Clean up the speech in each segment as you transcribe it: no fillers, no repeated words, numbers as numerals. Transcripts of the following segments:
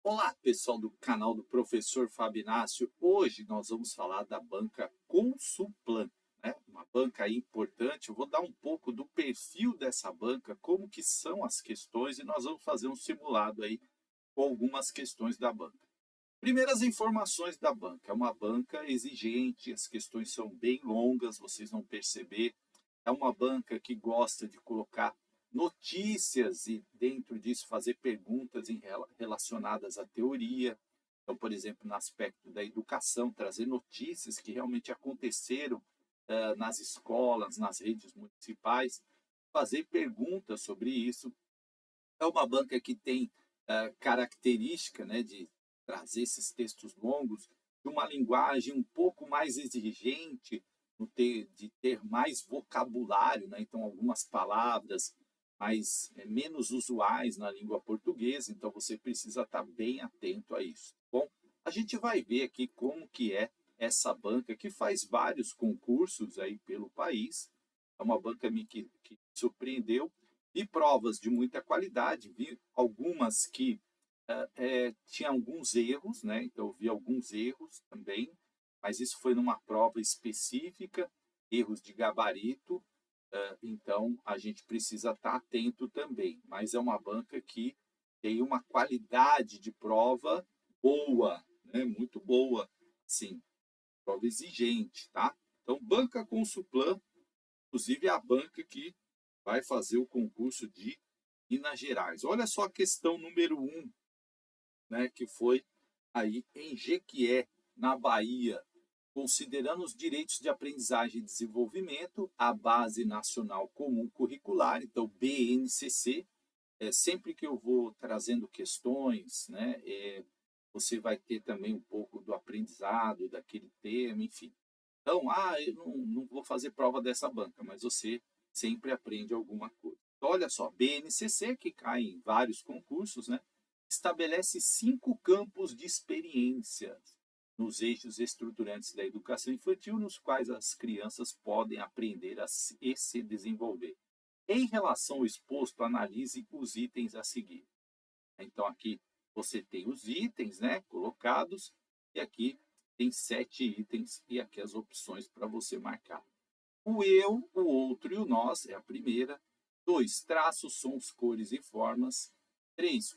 Olá, pessoal do canal do Professor Fábio Inácio. Hoje nós vamos falar da banca Consulplan, né? Uma banca aí importante. Eu vou dar um pouco do perfil dessa banca, como que são as questões e nós vamos fazer um simulado aí com algumas questões da banca. Primeiras informações da banca. É uma banca exigente, as questões são bem longas, vocês vão perceber. É uma banca que gosta de colocar notícias e, dentro disso, fazer perguntas relacionadas à teoria. Então, por exemplo, no aspecto da educação, trazer notícias que realmente aconteceram nas escolas, nas redes municipais, fazer perguntas sobre isso. É uma banca que tem característica, né, de trazer esses textos longos, de uma linguagem um pouco mais exigente, de ter mais vocabulário, né? Então algumas palavras mais menos usuais na língua portuguesa, então você precisa estar bem atento a isso. Bom, a gente vai ver aqui como que é essa banca que faz vários concursos aí pelo país. É uma banca que surpreendeu e provas de muita qualidade. Vi algumas que tinha alguns erros, né? Então eu vi alguns erros também, mas isso foi numa prova específica, erros de gabarito. Então a gente precisa estar atento também. Mas é uma banca que tem uma qualidade de prova boa, né? Muito boa, sim, prova exigente, tá? Então banca Consulplan, inclusive é a banca que vai fazer o concurso de Minas Gerais. Olha só a questão número 1, né, que foi aí em Jequié, na Bahia, considerando os direitos de aprendizagem e desenvolvimento, a Base Nacional Comum Curricular, então BNCC. Sempre que eu vou trazendo questões, né, você vai ter também um pouco do aprendizado daquele tema, enfim. Então, eu não vou fazer prova dessa banca, mas você sempre aprende alguma coisa. Então, olha só, BNCC, que cai em vários concursos, né, estabelece 5 campos de experiências nos eixos estruturantes da educação infantil, nos quais as crianças podem aprender e se desenvolver. Em relação ao exposto, analise os itens a seguir. Então, aqui você tem os itens, né, colocados, e aqui tem 7 itens, e aqui as opções para você marcar. O eu, o outro e o nós é a primeira. 2, traços, sons, cores e formas. 3,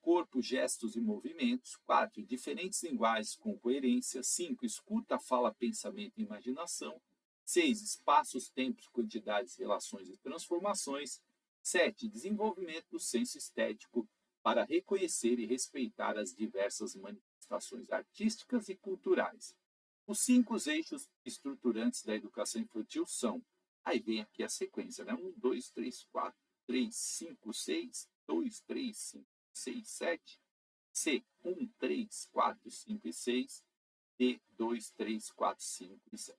corpo, gestos e movimentos. 4, diferentes linguagens com coerência. 5, escuta, fala, pensamento e imaginação. 6, espaços, tempos, quantidades, relações e transformações. 7, desenvolvimento do senso estético para reconhecer e respeitar as diversas manifestações artísticas e culturais. Os 5 eixos estruturantes da educação infantil são, aí vem aqui a sequência, né? 1, 2, 3, 4, 3, 5, 6, 2, 3, 5, 6, 7, C, 1, 3, 4, 5 e 6, D, 2, 3, 4, 5 e 7.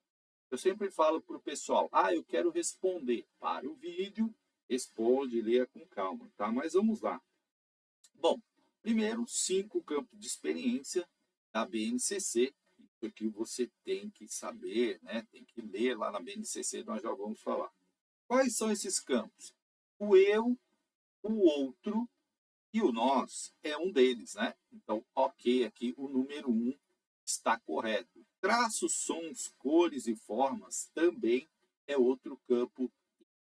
Eu sempre falo para o pessoal, eu quero responder. Para o vídeo, responde, leia com calma, tá? Mas vamos lá. Bom, primeiro, 5 campos de experiência da BNCC, porque você tem que saber, né? Tem que ler lá na BNCC, nós já vamos falar. Quais são esses campos? O eu, o outro e o nós é um deles, né? Então, ok, aqui o número 1 está correto. Traços, sons, cores e formas também é outro campo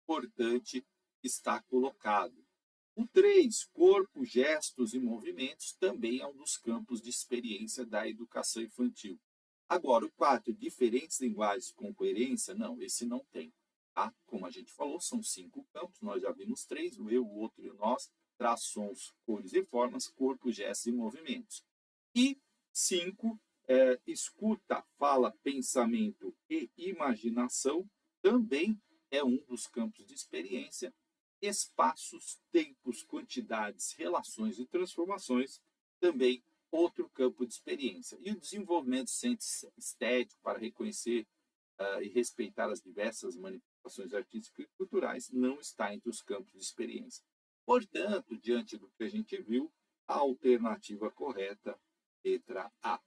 importante que está colocado. O 3, corpo, gestos e movimentos, também é um dos campos de experiência da educação infantil. Agora, o 4, diferentes linguagens com coerência, não, esse não tem. Tá? Como a gente falou, são 5 campos, nós já vimos 3, o eu, o outro e o nós, traços, cores e formas, corpo, gestos e movimentos. E 5, escuta, fala, pensamento e imaginação, também é um dos campos de experiência. Espaços, tempos, quantidades, relações e transformações, também outro campo de experiência. E o desenvolvimento estético para reconhecer e respeitar as diversas manifestações artísticas e culturais não está entre os campos de experiência. Portanto, diante do que a gente viu, a alternativa correta, letra A.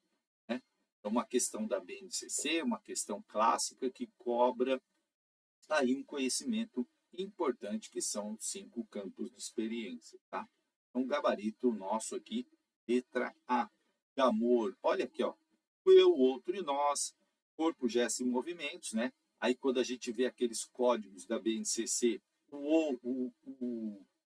Né? É uma questão da BNCC, uma questão clássica que cobra aí um conhecimento importante, que são os 5 campos de experiência. Tá? Então, o gabarito nosso aqui Letra A, de amor. Olha aqui, ó. O eu, o outro e nós, corpo, gestos e movimentos, né? Aí quando a gente vê aqueles códigos da BNCC, o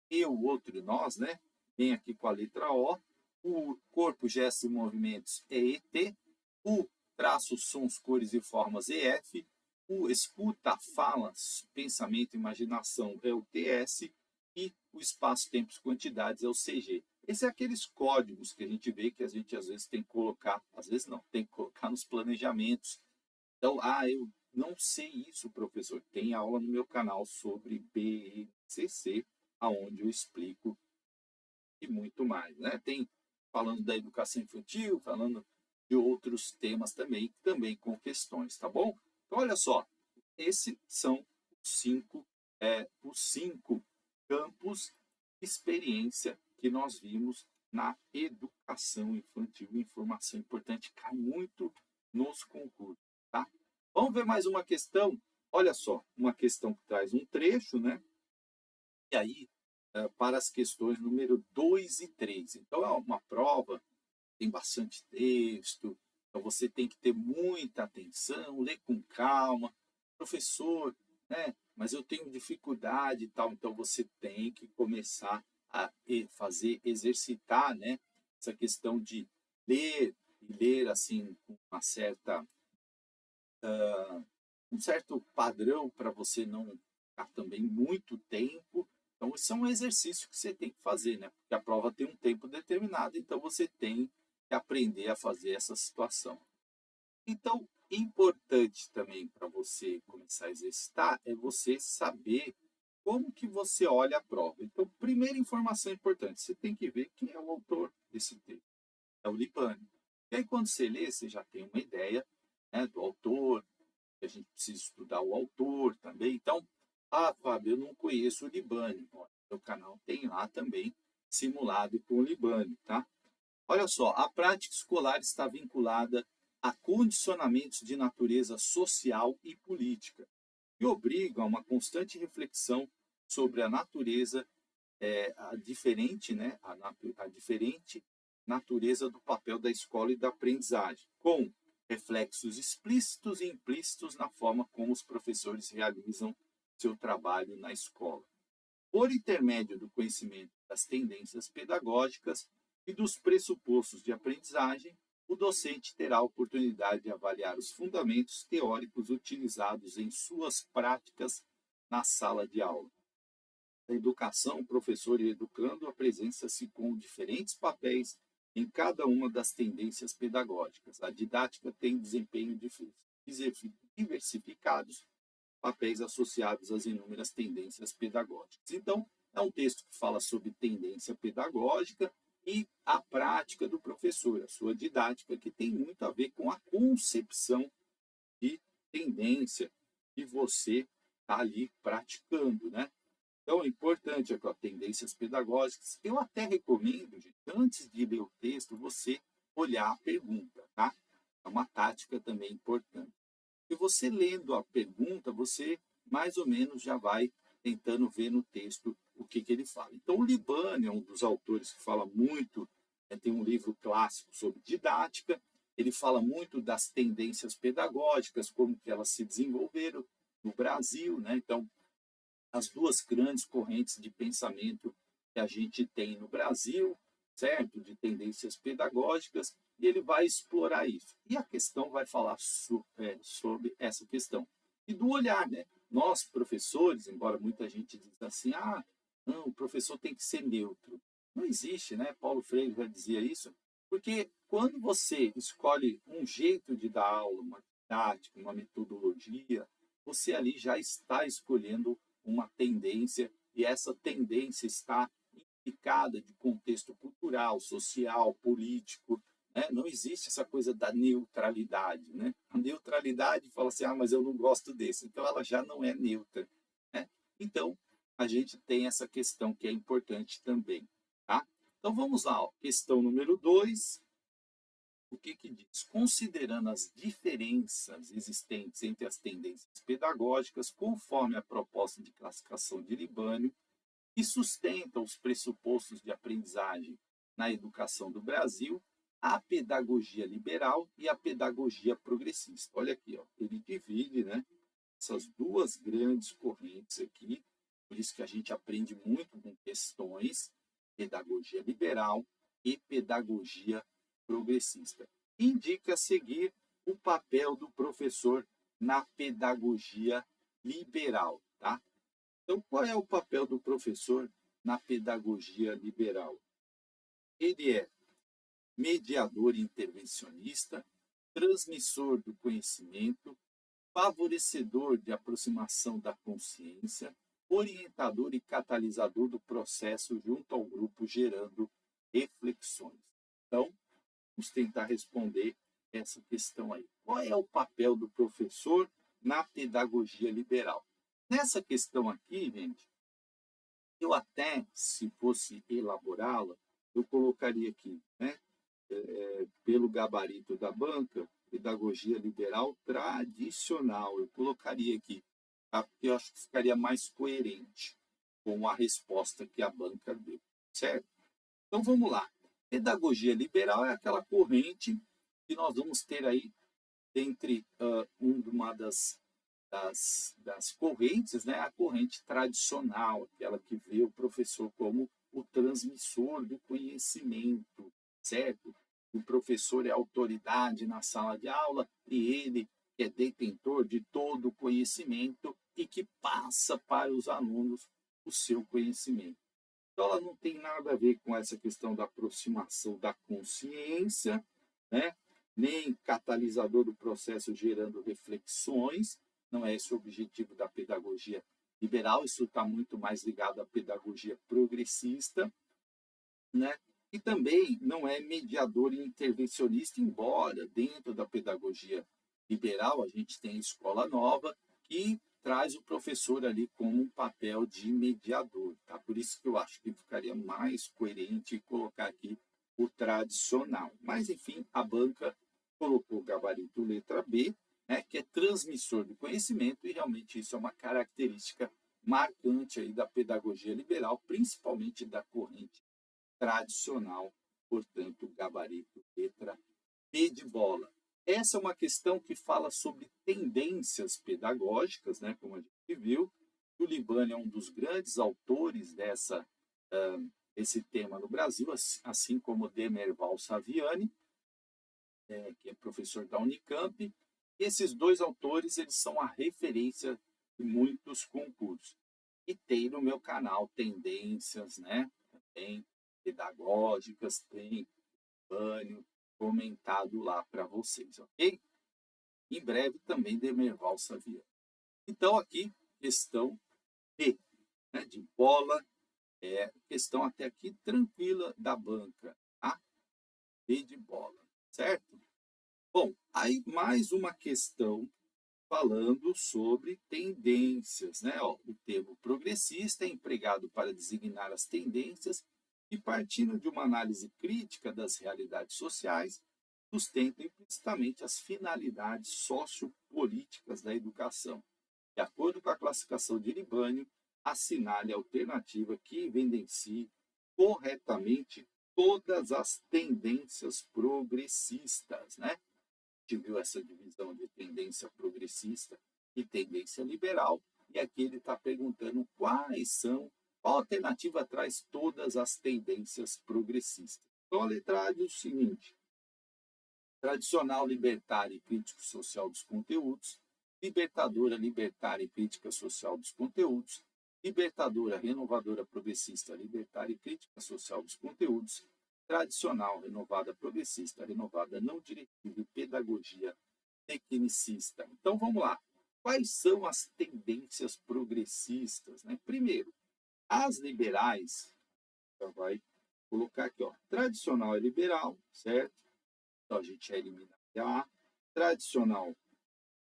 eu, o outro e nós, né? Vem aqui com a letra O. O corpo, gestos e movimentos é ET. O traços, sons, cores e formas EF. O escuta, fala, pensamento, imaginação é o TS. E o espaço, tempos, quantidades é o CG. Esses são aqueles códigos que a gente vê que a gente às vezes tem que colocar, às vezes não, tem que colocar nos planejamentos. Então, eu não sei isso, professor. Tem aula no meu canal sobre BNCC, aonde eu explico e muito mais, né? Tem falando da educação infantil, falando de outros temas também com questões, tá bom? Então, olha só, esses são os cinco campos de experiência que nós vimos na educação infantil. Informação importante, cai muito nos concursos, tá? Vamos ver mais uma questão. Olha só, uma questão que traz um trecho, né? E aí, para as questões número 2 e 3. Então, é uma prova, tem bastante texto, então você tem que ter muita atenção, ler com calma. Professor, né? Mas eu tenho dificuldade e tal, então você tem que começar a fazer, exercitar, né? Essa questão de ler e ler assim com uma certa um certo padrão para você não ficar também muito tempo. Então, isso é um exercício que você tem que fazer, né? Porque a prova tem um tempo determinado, então você tem que aprender a fazer essa situação. Então, importante também para você começar a exercitar é você saber como que você olha a prova. Então, primeira informação importante, você tem que ver quem é o autor desse texto. É o Libânio. E aí, quando você lê, você já tem uma ideia, né, do autor, que a gente precisa estudar o autor também. Então, Fábio, eu não conheço o Libânio. Meu canal tem lá também simulado com o Libânio, tá? Olha só, a prática escolar está vinculada a condicionamentos de natureza social e política e obrigam a uma constante reflexão sobre a natureza, a diferente, né, a diferente natureza do papel da escola e da aprendizagem, com reflexos explícitos e implícitos na forma como os professores realizam seu trabalho na escola. Por intermédio do conhecimento das tendências pedagógicas e dos pressupostos de aprendizagem, o docente terá a oportunidade de avaliar os fundamentos teóricos utilizados em suas práticas na sala de aula. Na educação, o professor e o educando apresentam-se com diferentes papéis em cada uma das tendências pedagógicas. A didática tem desempenho diversificados, papéis associados às inúmeras tendências pedagógicas. Então, é um texto que fala sobre tendência pedagógica e a prática do professor, a sua didática, que tem muito a ver com a concepção de tendência que você está ali praticando, né? Então, é importante aqui, ó, tendências pedagógicas. Eu até recomendo, gente, antes de ler o texto, você olhar a pergunta, tá? É uma tática também importante. E você lendo a pergunta, você mais ou menos já vai tentando ver no texto o que ele fala. Então, o Libânio é um dos autores que fala muito, tem um livro clássico sobre didática, ele fala muito das tendências pedagógicas, como que elas se desenvolveram no Brasil, né? Então, as duas grandes correntes de pensamento que a gente tem no Brasil, certo? De tendências pedagógicas, e ele vai explorar isso. E a questão vai falar sobre essa questão. E do olhar, né? Nós, professores, embora muita gente diga assim, não, o professor tem que ser neutro. Não existe, né? Paulo Freire já dizia isso, porque quando você escolhe um jeito de dar aula, uma didática, uma metodologia, você ali já está escolhendo uma tendência, e essa tendência está implicada de contexto cultural, social, político, né? Não existe essa coisa da neutralidade, né? A neutralidade fala assim, mas eu não gosto desse, então ela já não é neutra, né? Então, a gente tem essa questão que é importante também, tá? Então, vamos lá, ó. Questão número 2, o que diz? Considerando as diferenças existentes entre as tendências pedagógicas, conforme a proposta de classificação de Libânio, que sustenta os pressupostos de aprendizagem na educação do Brasil, a pedagogia liberal e a pedagogia progressista. Olha aqui, ó, ele divide, né, essas duas grandes correntes aqui, por isso que a gente aprende muito com questões, pedagogia liberal e pedagogia progressista. Indica a seguir o papel do professor na pedagogia liberal, tá? Então, qual é o papel do professor na pedagogia liberal? Ele é mediador intervencionista, transmissor do conhecimento, favorecedor de aproximação da consciência, orientador e catalisador do processo junto ao grupo, gerando reflexões. Então, vamos tentar responder essa questão aí. Qual é o papel do professor na pedagogia liberal? Nessa questão aqui, gente, eu até, se fosse elaborá-la, eu colocaria aqui, né, pelo gabarito da banca, pedagogia liberal tradicional. Eu colocaria aqui, tá? Porque eu acho que ficaria mais coerente com a resposta que a banca deu, certo? Então vamos lá. Pedagogia liberal é aquela corrente que nós vamos ter aí entre uma das correntes, né, a corrente tradicional, aquela que vê o professor como o transmissor do conhecimento, certo? O professor é autoridade na sala de aula e ele é detentor de todo o conhecimento e que passa para os alunos o seu conhecimento. Então, ela não tem nada a ver com essa questão da aproximação da consciência, né? Nem catalisador do processo gerando reflexões, não é esse o objetivo da pedagogia liberal, isso está muito mais ligado à pedagogia progressista, né? E também não é mediador e intervencionista, embora dentro da pedagogia liberal a gente tem a escola nova, que traz o professor ali como um papel de mediador, tá? Por isso que eu acho que ficaria mais coerente colocar aqui o tradicional. Mas, enfim, a banca colocou o gabarito letra B, né, que é transmissor do conhecimento, e realmente isso é uma característica marcante aí da pedagogia liberal, principalmente da corrente tradicional, portanto, gabarito letra B de bola. Essa é uma questão que fala sobre tendências pedagógicas, né, como a gente viu. O Libânio é um dos grandes autores esse tema no Brasil, assim como Demerval Saviani, que é professor da Unicamp. Esses dois autores, eles são a referência de muitos concursos. E tem no meu canal tendências, né, também pedagógicas, tem Libânio comentado lá para vocês, ok? Em breve também Demerval Saviani. Então aqui, questão B, né, de bola, questão até aqui tranquila da banca, tá? B de bola, certo? Bom, aí mais uma questão falando sobre tendências, né? Ó, o termo progressista é empregado para designar as tendências e, partindo de uma análise crítica das realidades sociais, sustenta implicitamente as finalidades sociopolíticas da educação. De acordo com a classificação de Libânio, assinale a alternativa que evidencie corretamente todas as tendências progressistas, né? A gente viu essa divisão de tendência progressista e tendência liberal, e aqui ele está perguntando qual alternativa traz todas as tendências progressistas. Então, a letra A diz o seguinte: tradicional, libertária e crítico social dos conteúdos, libertadora, libertária e crítica social dos conteúdos, libertadora, renovadora, progressista, libertária e crítica social dos conteúdos, tradicional, renovada, progressista, renovada, não diretiva e pedagogia tecnicista. Então, vamos lá. Quais são as tendências progressistas, né? Primeiro, as liberais, já vai colocar aqui, ó, tradicional é liberal, certo? Então, a gente elimina a tradicional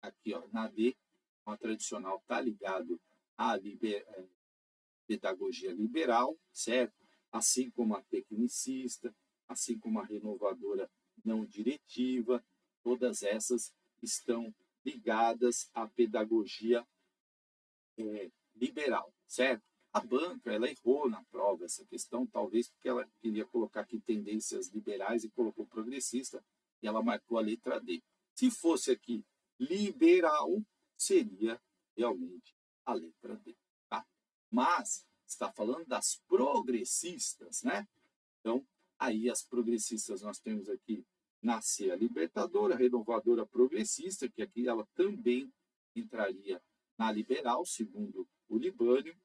aqui, ó, na D, a tradicional está ligado à pedagogia liberal, certo? Assim como a tecnicista, assim como a renovadora não diretiva, todas essas estão ligadas à pedagogia liberal, certo? A banca, ela errou na prova essa questão, talvez porque ela queria colocar aqui tendências liberais e colocou progressista, e ela marcou a letra D. Se fosse aqui liberal, seria realmente a letra D, tá? Mas está falando das progressistas, né? Então, aí as progressistas nós temos aqui nascer a libertadora, a renovadora progressista, que aqui ela também entraria na liberal, segundo o Libânio,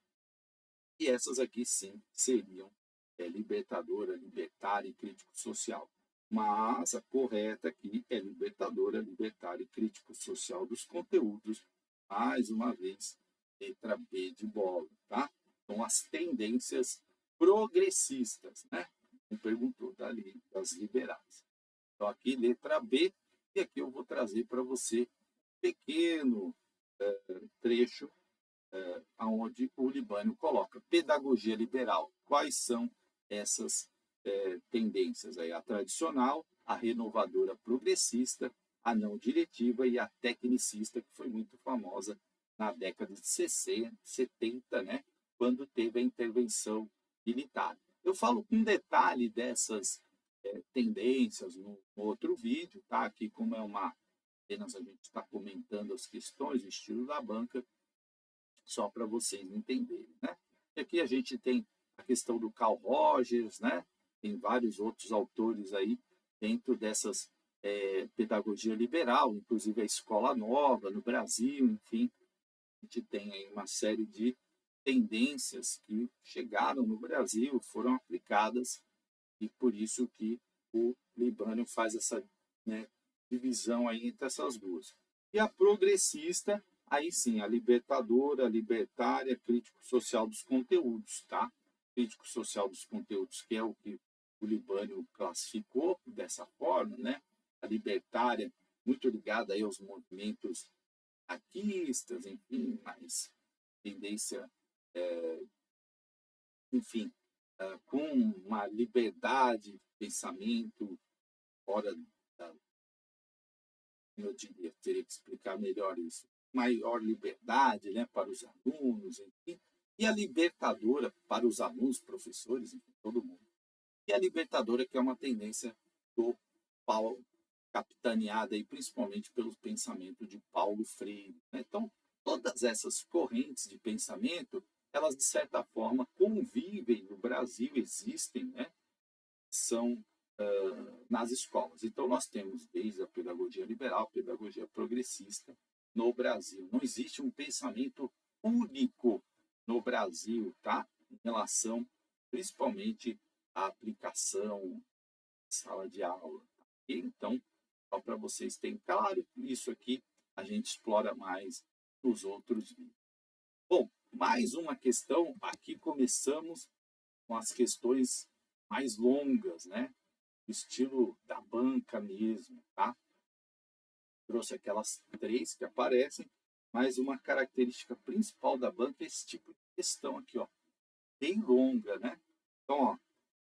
e essas aqui sim seriam libertadora, libertária e crítico social. Mas a correta aqui é libertadora, libertária e crítico social dos conteúdos. Mais uma vez, letra B de bola, tá? Então, as tendências progressistas, né? Me perguntou dali das liberais. Então, aqui, letra B, e aqui eu vou trazer para você um pequeno trecho aonde o Libânio coloca pedagogia liberal. Quais são essas tendências aí? A tradicional, a renovadora progressista, a não diretiva e a tecnicista, que foi muito famosa na década de 60, 70, né, quando teve a intervenção militar. Eu falo com detalhe dessas tendências no outro vídeo, tá? Aqui como é uma apenas a gente está comentando as questões, o estilo da banca, só para vocês entenderem, né? E aqui a gente tem a questão do Carl Rogers, né? Tem vários outros autores aí dentro dessas pedagogia liberal, inclusive a Escola Nova no Brasil, enfim, a gente tem aí uma série de tendências que chegaram no Brasil, foram aplicadas e por isso que o Libânio faz essa, né, divisão aí entre essas duas. E a progressista, aí sim, a libertadora, a libertária, crítico social dos conteúdos, tá? Crítico social dos conteúdos, que é o que o Libânio classificou dessa forma, né? A libertária, muito ligada aí aos movimentos anarquistas, enfim, mas tendência, enfim, com uma liberdade de pensamento fora da, eu diria, teria que explicar melhor isso, maior liberdade, né, para os alunos, enfim, e a libertadora para os alunos, professores, enfim, todo mundo. E a libertadora, que é uma tendência do Paulo, capitaneada aí principalmente pelo pensamento de Paulo Freire, né? Então, todas essas correntes de pensamento, elas de certa forma convivem no Brasil, existem, né? São nas escolas. Então, nós temos desde a pedagogia liberal, pedagogia progressista no Brasil. Não existe um pensamento único no Brasil, tá? Em relação, principalmente, à aplicação sala de aula. Tá? Então, só para vocês terem claro, isso aqui a gente explora mais nos outros vídeos. Bom, mais uma questão. Aqui começamos com as questões mais longas, né? Estilo da banca mesmo, tá? Trouxe aquelas três que aparecem, mas uma característica principal da banca é esse tipo de questão aqui, ó, bem longa, né? Então, ó,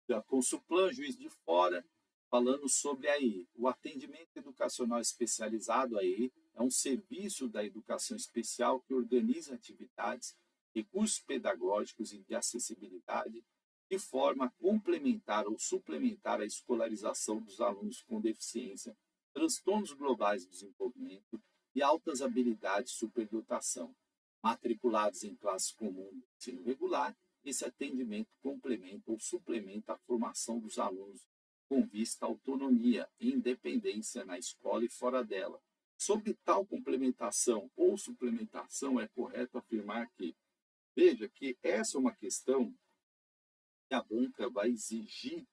da Consulplan, Juiz de Fora, falando sobre aí o atendimento educacional especializado aí é um serviço da educação especial que organiza atividades, recursos pedagógicos e de acessibilidade de forma a complementar ou suplementar a escolarização dos alunos com deficiência, transtornos globais de desenvolvimento e altas habilidades de superdotação, matriculados em classe comum do ensino regular. Esse atendimento complementa ou suplementa a formação dos alunos com vista à autonomia e independência na escola e fora dela. Sobre tal complementação ou suplementação, é correto afirmar que, veja que essa é uma questão que a banca vai exigir,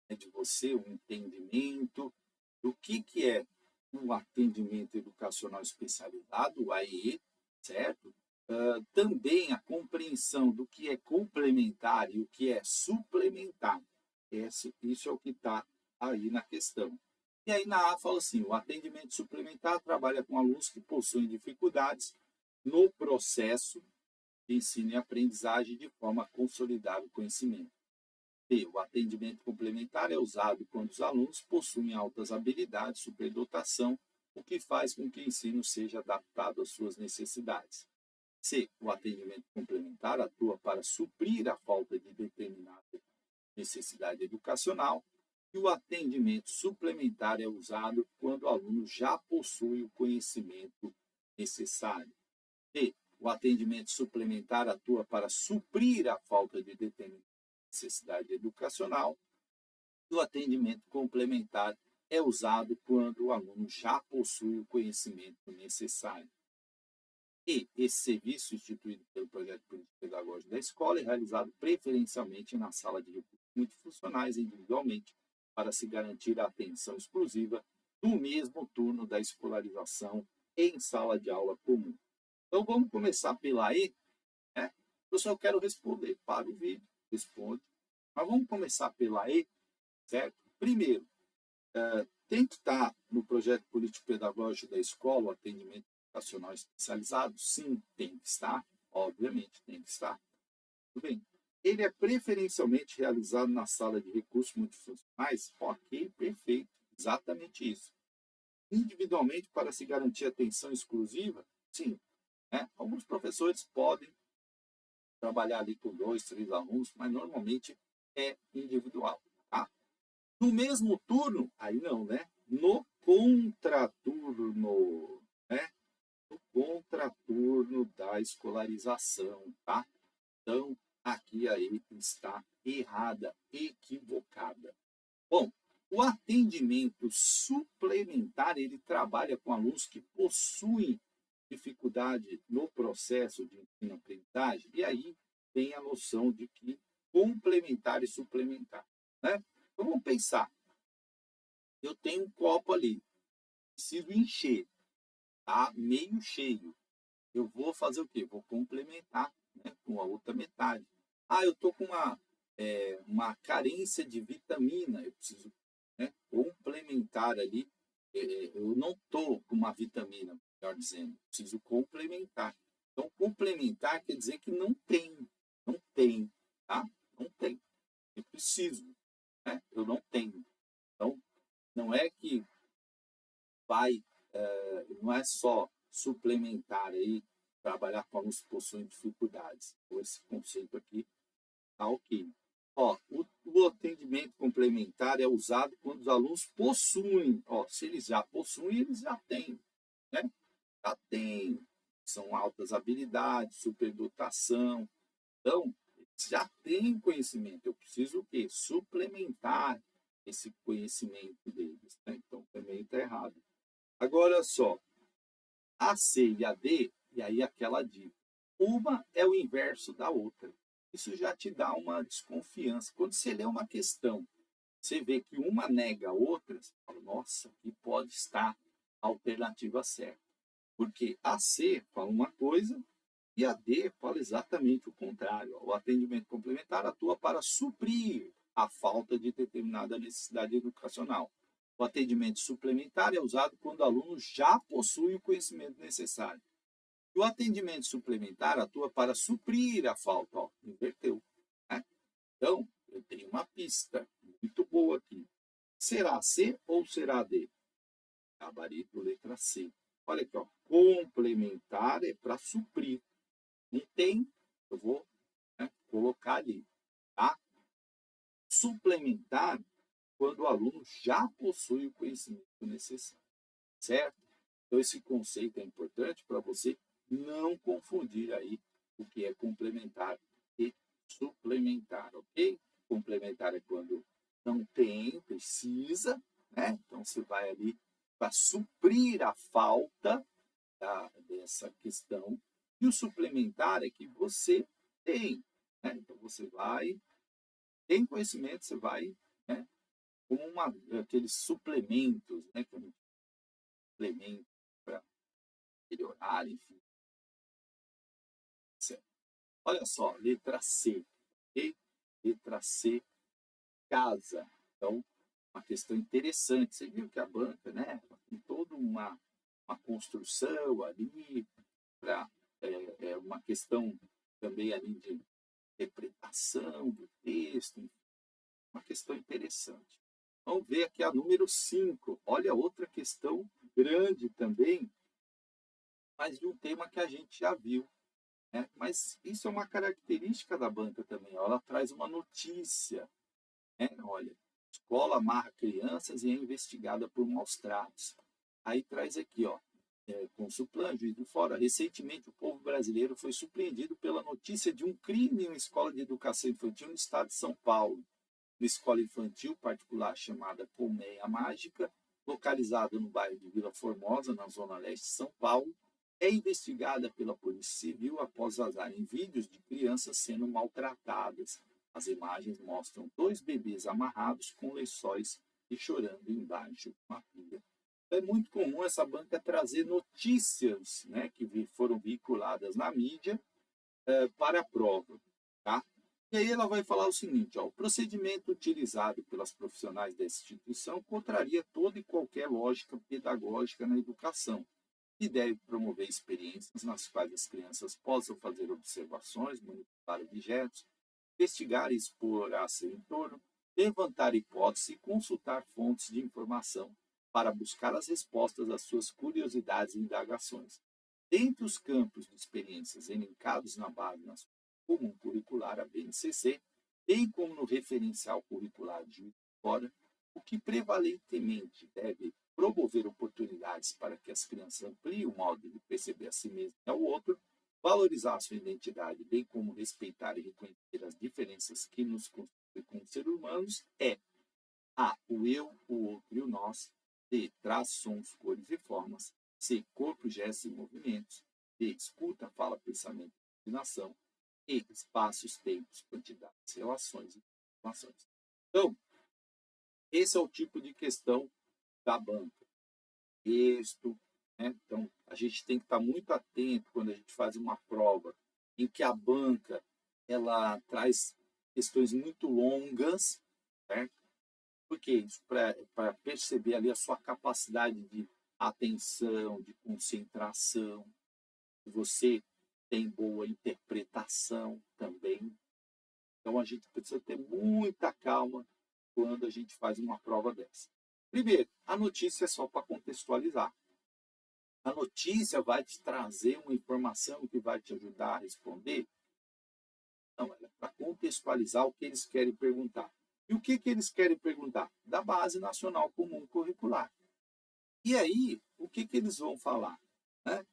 né, de você um entendimento do que é um atendimento educacional especializado, o AEE, certo? Também a compreensão do que é complementar e o que é suplementar. Isso é o que está aí na questão. E aí na A fala assim, o atendimento suplementar trabalha com alunos que possuem dificuldades no processo de ensino e aprendizagem de forma a consolidar o conhecimento. B, o atendimento complementar é usado quando os alunos possuem altas habilidades, superdotação, o que faz com que o ensino seja adaptado às suas necessidades. C. O atendimento complementar atua para suprir a falta de determinada necessidade educacional. E o atendimento suplementar é usado quando o aluno já possui o conhecimento necessário. D. O atendimento suplementar atua para suprir a falta de determinada necessidade educacional. E o atendimento complementar é usado quando o aluno já possui o conhecimento necessário. E esse serviço, instituído pelo projeto político pedagógico da escola, é realizado preferencialmente na sala de recursos multifuncionais individualmente, para se garantir a atenção exclusiva no mesmo turno da escolarização em sala de aula comum. Então vamos começar pela E, né? Eu só quero responder, para o vídeo, responde. Mas vamos começar pela E, certo? Primeiro, tem que estar no projeto político-pedagógico da escola o atendimento educacional especializado? Sim, tem que estar. Obviamente, tem que estar. Tudo bem. Ele é preferencialmente realizado na sala de recursos multifuncionais? Ok, perfeito. Exatamente isso. Individualmente, para se garantir atenção exclusiva? Sim. Né? Alguns professores podem trabalhar ali com 2, 3 alunos, mas normalmente é individual. Tá? No mesmo turno, aí não, né? No contraturno, né? No contraturno da escolarização, tá? Então, aqui a E está errada, equivocada. Bom, o atendimento suplementar, ele trabalha com alunos que possuem dificuldade no processo de ensino-aprendizagem, e aí tem a noção de que complementar e suplementar, né? Então, vamos pensar. Eu tenho um copo ali, preciso encher, tá meio cheio. Eu vou fazer o quê? Vou complementar, né, com a outra metade. Ah, eu estou com uma carência de vitamina, eu preciso, né, complementar ali. Eu não estou com uma vitamina, melhor dizendo, preciso complementar. Então, complementar quer dizer que não tem, tá? Não tem. Eu preciso, né? Eu não tenho. Então, não é que vai, não é só suplementar aí, trabalhar com alunos que possuem dificuldades. Então, esse conceito aqui está ok. Ó, o atendimento complementar é usado quando os alunos possuem, ó, se eles já possuem, eles já têm, né? Já têm, são altas habilidades, superdotação. Então, eles já têm conhecimento. Eu preciso o quê? Suplementar esse conhecimento deles. Né? Então, também está errado. Agora, olha só, a C e a D, e aí aquela dica. Uma é o inverso da outra. Isso já te dá uma desconfiança. Quando você lê uma questão, você vê que uma nega a outra, você fala, nossa, aqui pode estar a alternativa certa. Porque a C fala uma coisa e a D fala exatamente o contrário. O atendimento complementar atua para suprir a falta de determinada necessidade educacional. O atendimento suplementar é usado quando o aluno já possui o conhecimento necessário. E o atendimento suplementar atua para suprir a falta. Ó, inverteu. Né? Então, eu tenho uma pista muito boa aqui. Será C ou será D? Gabarito, letra C. Olha aqui, ó. Complementar é para suprir. Não tem, eu vou, né, colocar ali. Tá? Suplementar quando o aluno já possui o conhecimento necessário, certo? Então, esse conceito é importante para você não confundir aí o que é complementar e suplementar, ok? Complementar é quando não tem, precisa, né? Então, você vai ali para suprir a falta dessa questão. E o suplementar é que você tem, né? Então, você vai, tem conhecimento, você vai, né, como aqueles suplementos, né, que a gente suplementa para melhorar, enfim. Certo. Olha só, letra C, ok? Letra C, casa. Então, uma questão interessante. Você viu que a banca, né, tem toda uma construção ali, para uma questão também ali de interpretação do texto, enfim, uma questão interessante. Vamos ver aqui a número 5. Olha, outra questão grande também, mas de um tema que a gente já viu. né? Mas isso é uma característica da banca também, ó, ela traz uma notícia, né? Olha, escola amarra crianças e é investigada por maus tratos. Aí traz aqui, ó, Consuplan, Juiz de Fora. Recentemente, o povo brasileiro foi surpreendido pela notícia de um crime em uma escola de educação infantil no estado de São Paulo. Uma escola infantil particular chamada Colmeia Mágica, localizada no bairro de Vila Formosa, na zona leste de São Paulo, é investigada pela Polícia Civil após vazarem vídeos de crianças sendo maltratadas. As imagens mostram dois bebês amarrados com lençóis e chorando embaixo de uma pia. É muito comum essa banca trazer notícias, né, que foram veiculadas na mídia para a prova. Tá? E aí ela vai falar o seguinte, ó, o procedimento utilizado pelas profissionais da instituição contraria toda e qualquer lógica pedagógica na educação e deve promover experiências nas quais as crianças possam fazer observações, manipular objetos, investigar e explorar seu entorno, levantar hipóteses e consultar fontes de informação para buscar as respostas às suas curiosidades e indagações. Dentre os campos de experiências elencados na base nacional comum curricular, a BNCC, bem como no referencial curricular de Juiz de Fora, o que prevalentemente deve promover oportunidades para que as crianças ampliem o modo de perceber a si mesmo e ao outro, valorizar a sua identidade, bem como respeitar e reconhecer as diferenças que nos constituem como seres humanos, é A, o eu, o outro e o nós, B, traços, sons, cores e formas, C, corpo, gestos e movimentos, D, escuta, fala, pensamento e imaginação, E, espaços, tempos, quantidades, relações e informações. Então, esse é o tipo de questão da banca. Texto, né? Então, a gente tem que estar muito atento quando a gente faz uma prova em que a banca ela traz questões muito longas, certo? Porque isso para perceber ali a sua capacidade de atenção, de concentração, se você tem boa interpretação também. Então a gente precisa ter muita calma quando a gente faz uma prova dessa. Primeiro, a notícia é só para contextualizar. A notícia vai te trazer uma informação que vai te ajudar a responder? Não, ela é para contextualizar o que eles querem perguntar. E o que, que eles querem perguntar? Da Base Nacional Comum Curricular. E aí, o que, que eles vão falar? Né?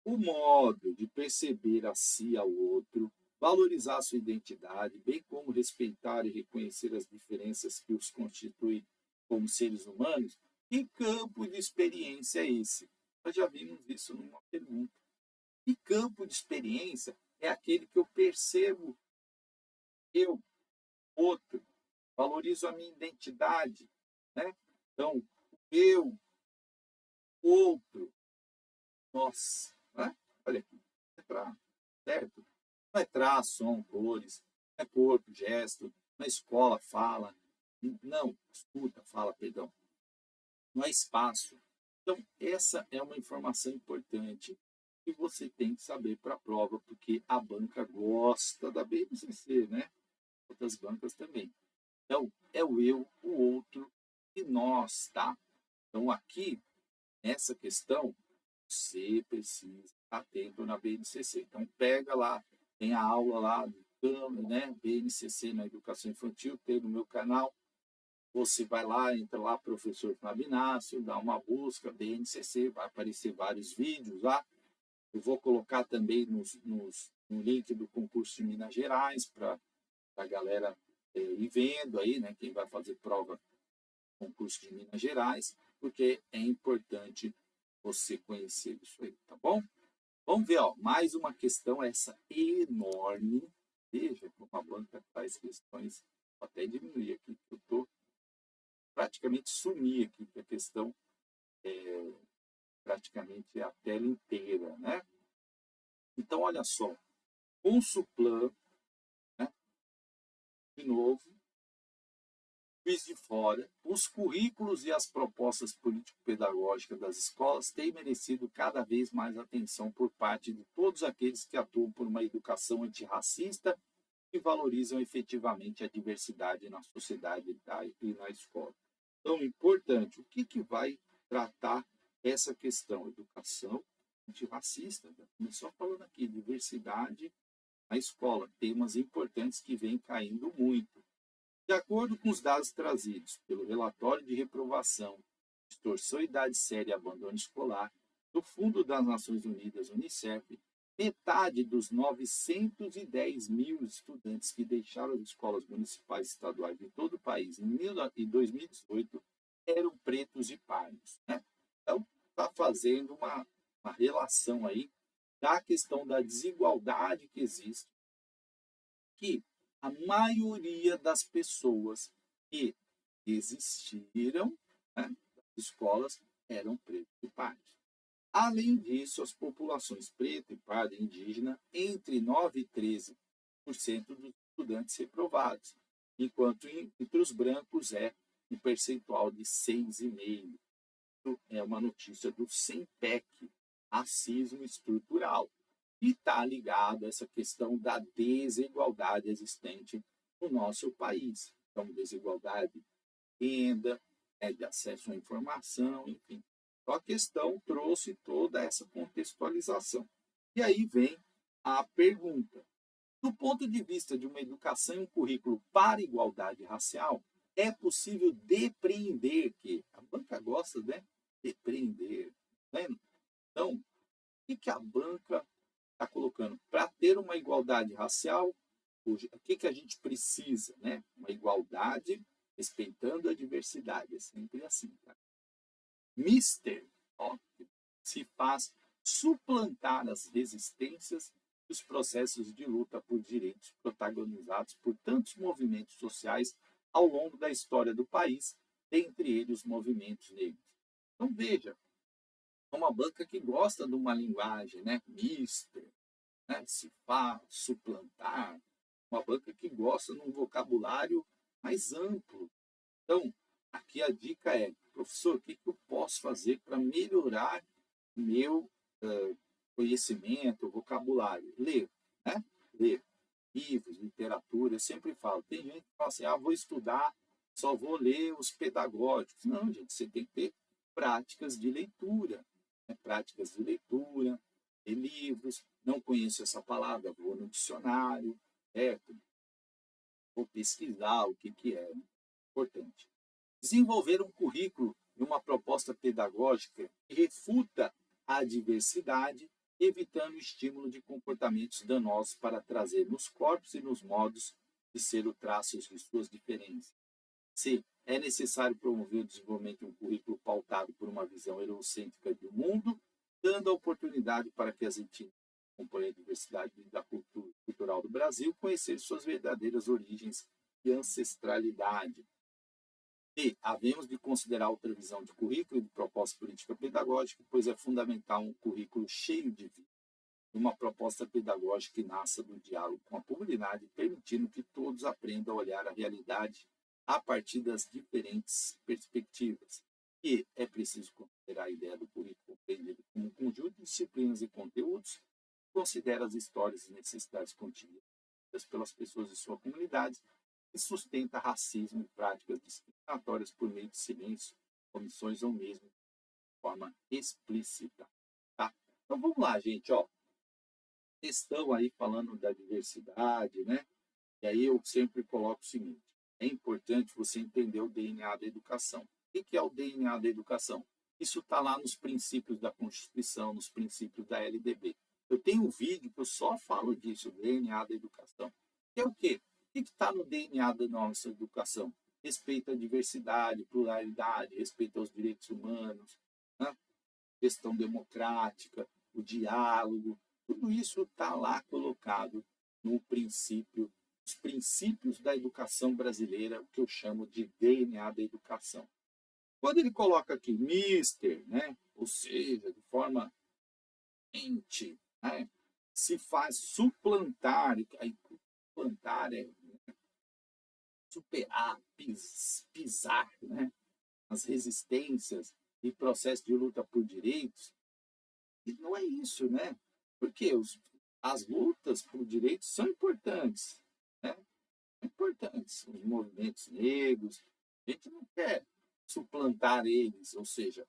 O modo de perceber a si ao outro, valorizar a sua identidade, bem como respeitar e reconhecer as diferenças que os constituem como seres humanos, que campo de experiência é esse? Nós já vimos isso numa pergunta. E campo de experiência é aquele que eu percebo eu, outro, valorizo a minha identidade, né? Então, eu, outro, nós, né? Olha aqui, certo? Não é traço, som, cores, não é corpo, gesto, não é escola, fala, não, escuta, fala, perdão, não é espaço. Então, essa é uma informação importante que você tem que saber para a prova, porque a banca gosta da BNCC, né? Outras bancas também. Então, é o eu, o outro e nós, tá? Então, aqui, nessa questão, você precisa estar atento na BNCC. Então, pega lá, tem a aula lá, né? BNCC na Educação Infantil, tem no meu canal. Você vai lá, entra lá, professor Fabinácio, dá uma busca, BNCC, vai aparecer vários vídeos lá. Eu vou colocar também no link do concurso de Minas Gerais, para a galera ir vendo aí, né? Quem vai fazer prova concurso de Minas Gerais, porque é importante você conhecer isso aí, tá bom? Vamos ver, ó, mais uma questão, essa enorme. Veja como a banca traz questões. Vou até diminuir aqui, que eu estou praticamente sumir aqui, que a questão é praticamente a tela inteira, né? Então, olha só, Consuplan, né? De novo, Juiz de Fora, os currículos e as propostas político-pedagógicas das escolas têm merecido cada vez mais atenção por parte de todos aqueles que atuam por uma educação antirracista e valorizam efetivamente a diversidade na sociedade e na escola. Então, importante, o que vai tratar essa questão? Educação antirracista. Começou falando aqui, diversidade na escola, temas importantes que vêm caindo muito. De acordo com os dados trazidos pelo relatório de reprovação, distorção, idade séria e abandono escolar do Fundo das Nações Unidas, Unicef, metade dos 910 mil estudantes que deixaram as escolas municipais e estaduais de todo o país em 2018 eram pretos e pardos. Né? Então, está fazendo uma relação aí da questão da desigualdade que existe, que a maioria das pessoas que existiram, né, das escolas eram pretos e pardos. Além disso, as populações preta e parda e indígena, entre 9% e 13% dos estudantes reprovados, enquanto entre os brancos é um percentual de 6,5%. Isso é uma notícia do SEMPEC, Racismo Estrutural, e está ligado a essa questão da desigualdade existente no nosso país. Então, desigualdade de renda, de acesso à informação, enfim. Então, a questão trouxe toda essa contextualização. E aí vem a pergunta. Do ponto de vista de uma educação e um currículo para igualdade racial, é possível depreender que a banca gosta de depreender. Né? Então, o que a banca está colocando? Para ter uma igualdade racial, o que a gente precisa? Né? Uma igualdade respeitando a diversidade. É sempre assim. Tá? Mister, ó, se faz suplantar as resistências e os processos de luta por direitos protagonizados por tantos movimentos sociais ao longo da história do país, dentre eles os movimentos negros. Então, veja, é uma banca que gosta de uma linguagem, né? Mister, né? Se faz, suplantar, uma banca que gosta de um vocabulário mais amplo. Então, aqui a dica é, professor, o que eu posso fazer para melhorar o meu conhecimento, vocabulário? Ler, né? Ler livros, literatura. Eu sempre falo, tem gente que fala assim, vou estudar, só vou ler os pedagógicos. Não, gente, você tem que ter práticas de leitura, né? Práticas de leitura, ler livros. Não conheço essa palavra, vou no dicionário, vou pesquisar o que é importante. Desenvolver um currículo e uma proposta pedagógica que refuta a diversidade, evitando o estímulo de comportamentos danosos para trazer nos corpos e nos modos de ser o traços de suas diferenças. C. É necessário promover o desenvolvimento de um currículo pautado por uma visão eurocêntrica do mundo, dando a oportunidade para que as etnias que compõem a diversidade da cultura cultural do Brasil conhecer suas verdadeiras origens e ancestralidade. E havemos de considerar outra visão de currículo e de proposta política pedagógica, pois é fundamental um currículo cheio de vida, uma proposta pedagógica que nasça do diálogo com a comunidade, permitindo que todos aprendam a olhar a realidade a partir das diferentes perspectivas. E é preciso considerar a ideia do currículo compreendido como um conjunto de disciplinas e conteúdos que considera as histórias e necessidades contidas pelas pessoas de sua comunidade e sustenta racismo e práticas discriminatórias por meio de silêncio, omissões ou mesmo de forma explícita. Tá? Então vamos lá, gente. Ó. Questão aí falando da diversidade, né? E aí eu sempre coloco o seguinte: é importante você entender o DNA da educação. O que é o DNA da educação? Isso está lá nos princípios da Constituição, nos princípios da LDB. Eu tenho um vídeo que eu só falo disso, o DNA da educação. Que é o quê? O que está no DNA da nossa educação? Respeito à diversidade, pluralidade, respeito aos direitos humanos, né? Questão democrática, o diálogo, tudo isso está lá colocado no princípio, os princípios da educação brasileira, o que eu chamo de DNA da educação. Quando ele coloca aqui mister, né? Ou seja, de forma mente, né? Se faz suplantar, aí suplantar é superar, pisar, né? As resistências e processo de luta por direitos. E não é isso, né? Porque as lutas por direitos são importantes, né? São importantes. Os movimentos negros, a gente não quer suplantar eles, ou seja,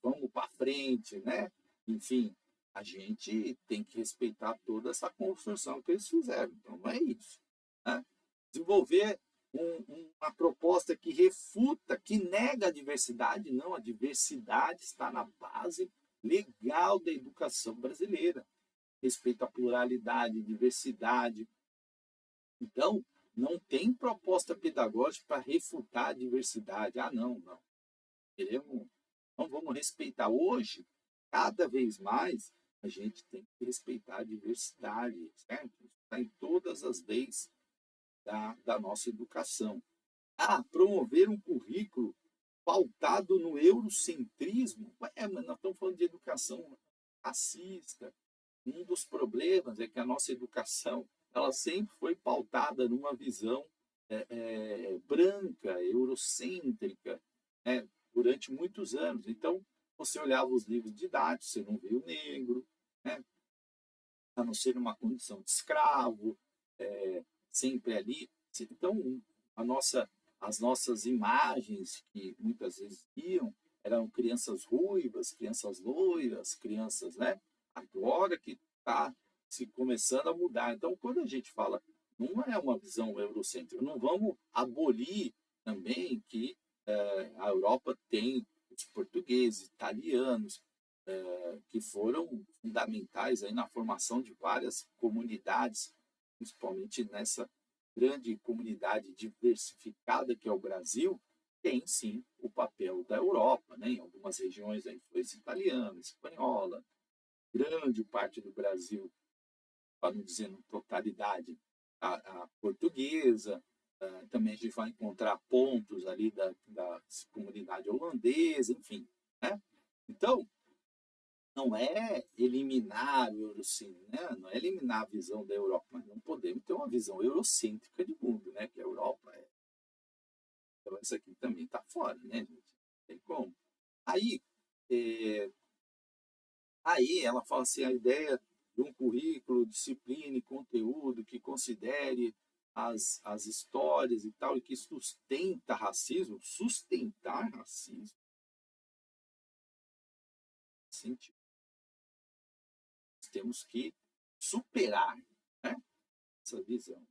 vamos para frente, né? Enfim, a gente tem que respeitar toda essa construção que eles fizeram. Então, não é isso. Né? Desenvolver uma proposta que refuta, que nega a diversidade, não, a diversidade está na base legal da educação brasileira. Respeito à pluralidade, diversidade. Então, não tem proposta pedagógica para refutar a diversidade. Ah, não, não. Queremos, não vamos respeitar. Hoje, cada vez mais, a gente tem que respeitar a diversidade, certo? Está em todas as leis da nossa educação. Ah, promover um currículo pautado no eurocentrismo. Ué, mas nós estamos falando de educação racista. Um dos problemas é que a nossa educação ela sempre foi pautada numa visão branca, eurocêntrica, né, durante muitos anos. Então, você olhava os livros didáticos, você não vê o negro, né, a não ser numa condição de escravo, sempre ali. Então, as nossas imagens que muitas vezes iam eram crianças ruivas, crianças loiras, crianças, né? Agora que está se começando a mudar. Então, quando a gente fala, não é uma visão eurocêntrica, não vamos abolir também que a Europa tem os portugueses, italianos, que foram fundamentais aí na formação de várias comunidades, principalmente nessa grande comunidade diversificada que é o Brasil, tem sim o papel da Europa, né? Em algumas regiões a influência italiana, espanhola, grande parte do Brasil, para não dizer na totalidade, a portuguesa, também a gente vai encontrar pontos ali da comunidade holandesa, enfim. Né? Então, não é eliminar o Eurocentro, né? Não é eliminar a visão da Europa, mas não podemos ter uma visão eurocêntrica de mundo, né? Que a Europa é. Então, essa aqui também está fora, né, gente? Não tem como. Aí, é, aí ela fala assim, a ideia de um currículo, disciplina e conteúdo que considere as histórias e tal, e que sustenta racismo, sustentar racismo, sentido. Temos que superar, né, essa visão.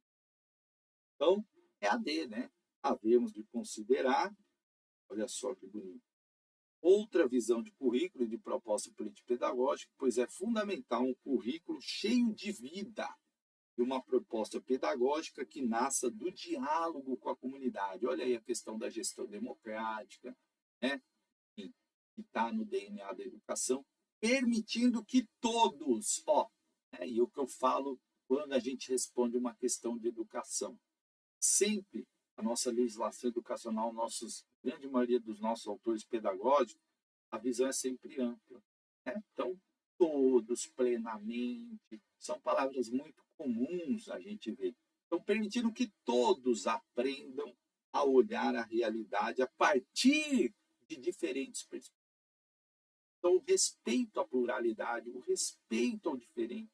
Então, é a D, né? Havemos de considerar, olha só que bonito, outra visão de currículo e de proposta político-pedagógica, pois é fundamental um currículo cheio de vida e uma proposta pedagógica que nasça do diálogo com a comunidade. Olha aí a questão da gestão democrática, né? Que está no DNA da educação, permitindo que todos, e o que eu falo quando a gente responde uma questão de educação, sempre a nossa legislação educacional, grande maioria dos nossos autores pedagógicos, a visão é sempre ampla. Né? Então, todos, plenamente, são palavras muito comuns a gente ver. Então, permitindo que todos aprendam a olhar a realidade a partir de diferentes perspectivas. Então, o respeito à pluralidade, o respeito ao diferente,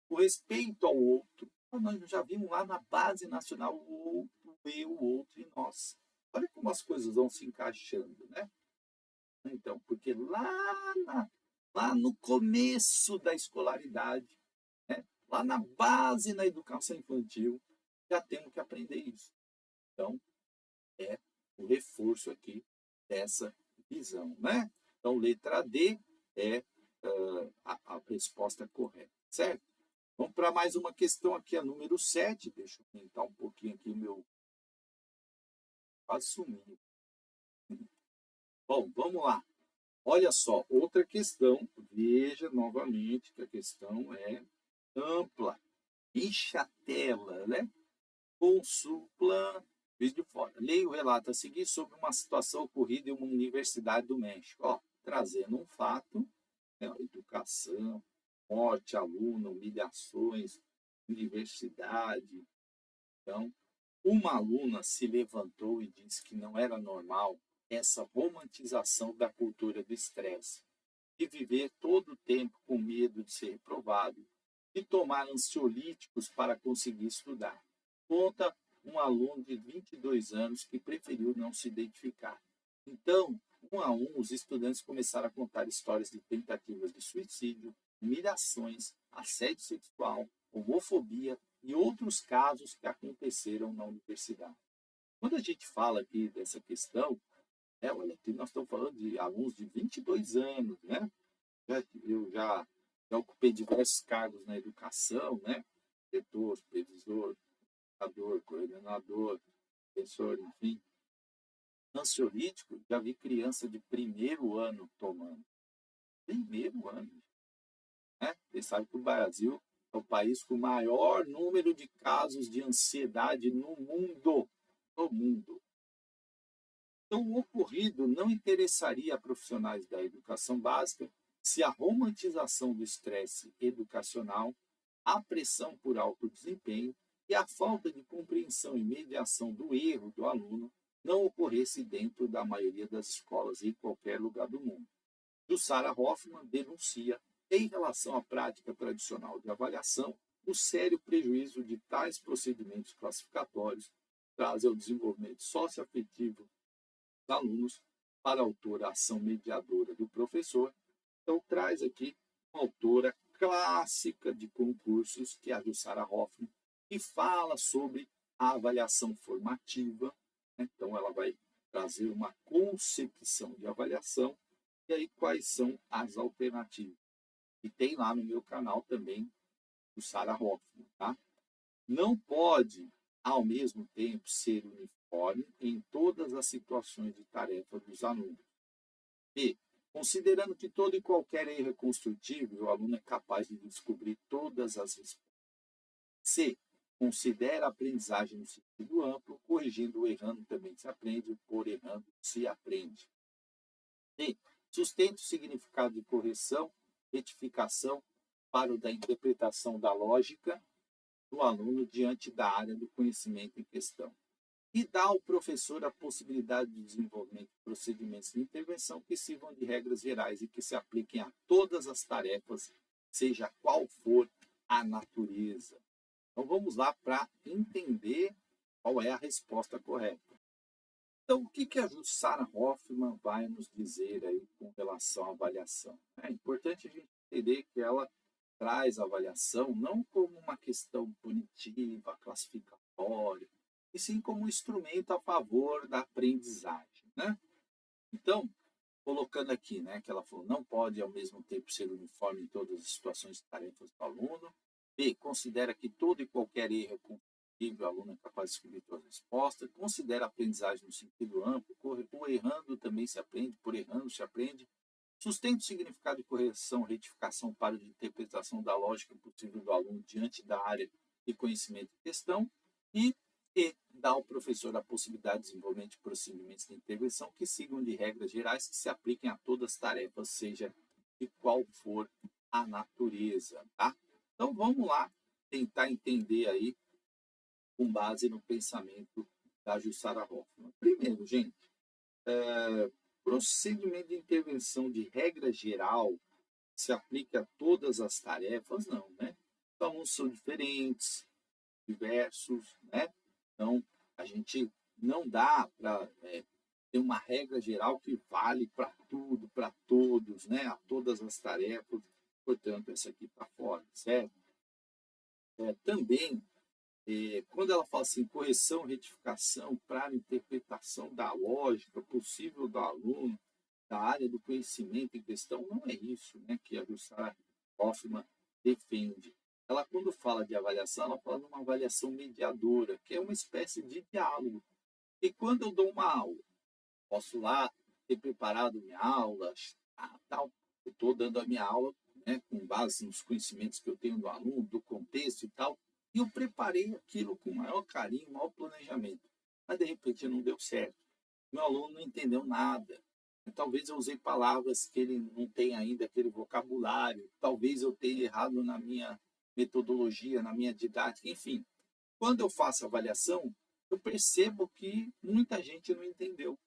o respeito ao outro. Nós já vimos lá na base nacional o outro, eu, o outro e nós. Olha como as coisas vão se encaixando, né? Então, porque lá no começo da escolaridade, né? Lá na base na educação infantil, já temos que aprender isso. Então, é o reforço aqui dessa visão, né? Então, letra D é a resposta correta, certo? Vamos para mais uma questão aqui, a número 7. Deixa eu aumentar um pouquinho aqui meu... Quase sumiu. Bom, vamos lá. Olha só, outra questão. Veja novamente que a questão é ampla. Enche a tela, né? Consulta, vídeo de fora. Leia o relato a seguir sobre uma situação ocorrida em uma universidade do México. Trazendo um fato, né? Educação, morte, aluno, humilhações, universidade. Então, uma aluna se levantou e disse que não era normal essa romantização da cultura do estresse, de viver todo o tempo com medo de ser reprovado, e tomar ansiolíticos para conseguir estudar. Conta um aluno de 22 anos que preferiu não se identificar. Então, um a um, os estudantes começaram a contar histórias de tentativas de suicídio, humilhações, assédio sexual, homofobia e outros casos que aconteceram na universidade. Quando a gente fala aqui dessa questão, olha, aqui nós estamos falando de alunos de 22 anos, né? Eu já ocupei diversos cargos na educação, né? Diretor, supervisor, educador, coordenador, professor, enfim. Ansiolítico, já vi criança de primeiro ano tomando. Primeiro ano, né? Vocês sabem que o Brasil é o país com o maior número de casos de ansiedade no mundo. No mundo. Então, o ocorrido não interessaria a profissionais da educação básica se a romantização do estresse educacional, a pressão por alto desempenho e a falta de compreensão e mediação do erro do aluno não ocorresse dentro da maioria das escolas em qualquer lugar do mundo. Jussara Hoffmann denuncia, em relação à prática tradicional de avaliação, o sério prejuízo de tais procedimentos classificatórios trazem ao desenvolvimento socioafetivo dos alunos. Para a autora, a ação mediadora do professor. Então, traz aqui uma autora clássica de concursos, que é a Jussara Hoffmann, que fala sobre a avaliação formativa. Então, ela vai trazer uma concepção de avaliação. E aí, quais são as alternativas? E tem lá no meu canal também, Jussara Hoffmann, tá? Não pode, ao mesmo tempo, ser uniforme em todas as situações de tarefa dos alunos. B. Considerando que todo e qualquer erro é construtivo, o aluno é capaz de descobrir todas as respostas. C. Considera a aprendizagem no sentido amplo, corrigindo o errando também se aprende, por errando se aprende. D. Sustenta o significado de correção, retificação para o da interpretação da lógica do aluno diante da área do conhecimento em questão. E dá ao professor a possibilidade de desenvolvimento de procedimentos de intervenção que sirvam de regras gerais e que se apliquem a todas as tarefas, seja qual for a natureza. Então vamos lá para entender qual é a resposta correta. Então, o que a Jussara Hoffmann vai nos dizer aí com relação à avaliação? É importante a gente entender que ela traz a avaliação não como uma questão punitiva, classificatória, e sim como um instrumento a favor da aprendizagem, né? Então, colocando aqui, né, que ela falou, não pode ao mesmo tempo ser uniforme em todas as situações e tarefas do aluno. B, considera que todo e qualquer erro é construtivo, o aluno é capaz de descobrir suas respostas. Considera a aprendizagem no sentido amplo, por errando também se aprende, por errando se aprende. Sustenta o significado de correção, retificação para de interpretação da lógica possível do aluno diante da área de conhecimento em questão. E dá ao professor a possibilidade de desenvolvimento de procedimentos de intervenção que sigam de regras gerais que se apliquem a todas as tarefas, seja de qual for a natureza, tá? Então vamos lá tentar entender aí com base no pensamento da Jussara Hoffmann. Primeiro, gente, procedimento de intervenção de regra geral se aplica a todas as tarefas? Não, né? Os alunos são diferentes, diversos, né? Então, a gente não dá para ter uma regra geral que vale para tudo, para todos, né? A todas as tarefas. Portanto, essa aqui está fora, certo? Também, quando ela fala assim, correção, retificação para a interpretação da lógica possível do aluno, da área do conhecimento em questão, não é isso, né, que a Jussara Hoffmann defende. Ela, quando fala de avaliação, ela fala de uma avaliação mediadora, que é uma espécie de diálogo. E quando eu dou uma aula, posso lá ter preparado minha aula, tal, eu estou dando a minha aula, né, com base nos conhecimentos que eu tenho do aluno, do contexto e tal, e eu preparei aquilo com o maior carinho, maior planejamento. Mas, de repente, não deu certo. Meu aluno não entendeu nada. Talvez eu usei palavras que ele não tem ainda aquele vocabulário. Talvez eu tenha errado na minha metodologia, na minha didática, enfim. Quando eu faço avaliação, eu percebo que muita gente não entendeu.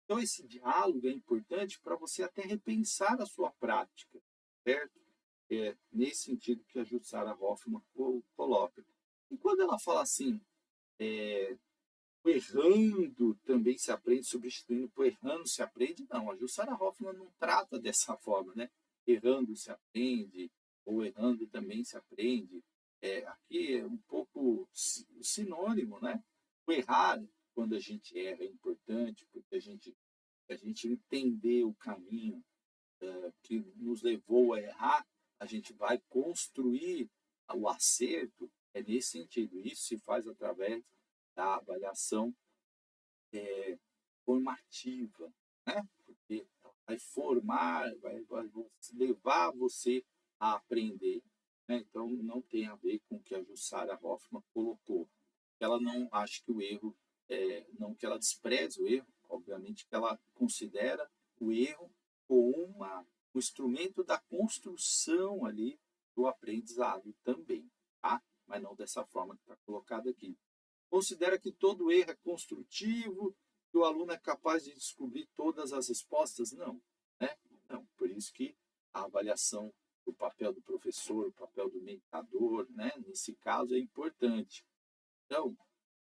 Então, esse diálogo é importante para você até repensar a sua prática, certo? É nesse sentido que a Jussara Hoffmann coloca. E quando ela fala assim, errando também se aprende, substituindo por errando se aprende, não. A Jussara Hoffmann não trata dessa forma, né? Errando se aprende, ou errando também se aprende. Aqui é um pouco sinônimo, né? O errar, quando a gente erra, é importante, porque a gente entender o caminho que nos levou a errar, a gente vai construir o acerto, é nesse sentido. Isso se faz através da avaliação formativa, né? Porque ela vai formar, vai levar você a aprender. Né? Então, não tem a ver com o que a Jussara Hoffmann colocou. Ela não acha que o erro, não que ela despreze o erro, obviamente que ela considera o erro como um instrumento da construção ali do aprendizado também, tá? Mas não dessa forma que está colocado aqui. Considera que todo erro é construtivo, que o aluno é capaz de descobrir todas as respostas? Não, né? Não. Por isso que a avaliação do papel do professor, o papel do mediador, né? Nesse caso é importante. Então,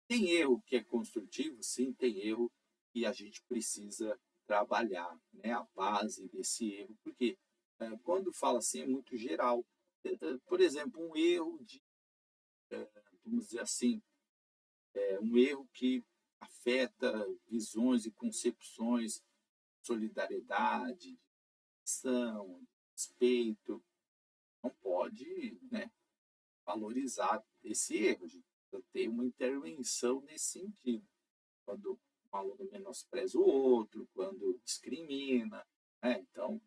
tem erro que é construtivo? Sim, tem erro e a gente precisa trabalhar, né? A base desse erro, porque quando fala assim é muito geral. Por exemplo, um erro de, vamos dizer assim, um erro que afeta visões e concepções, solidariedade, ação, respeito, não pode, né, valorizar esse erro. A gente precisa ter uma intervenção nesse sentido. Quando um aluno menospreza o outro, quando discrimina, né? Então,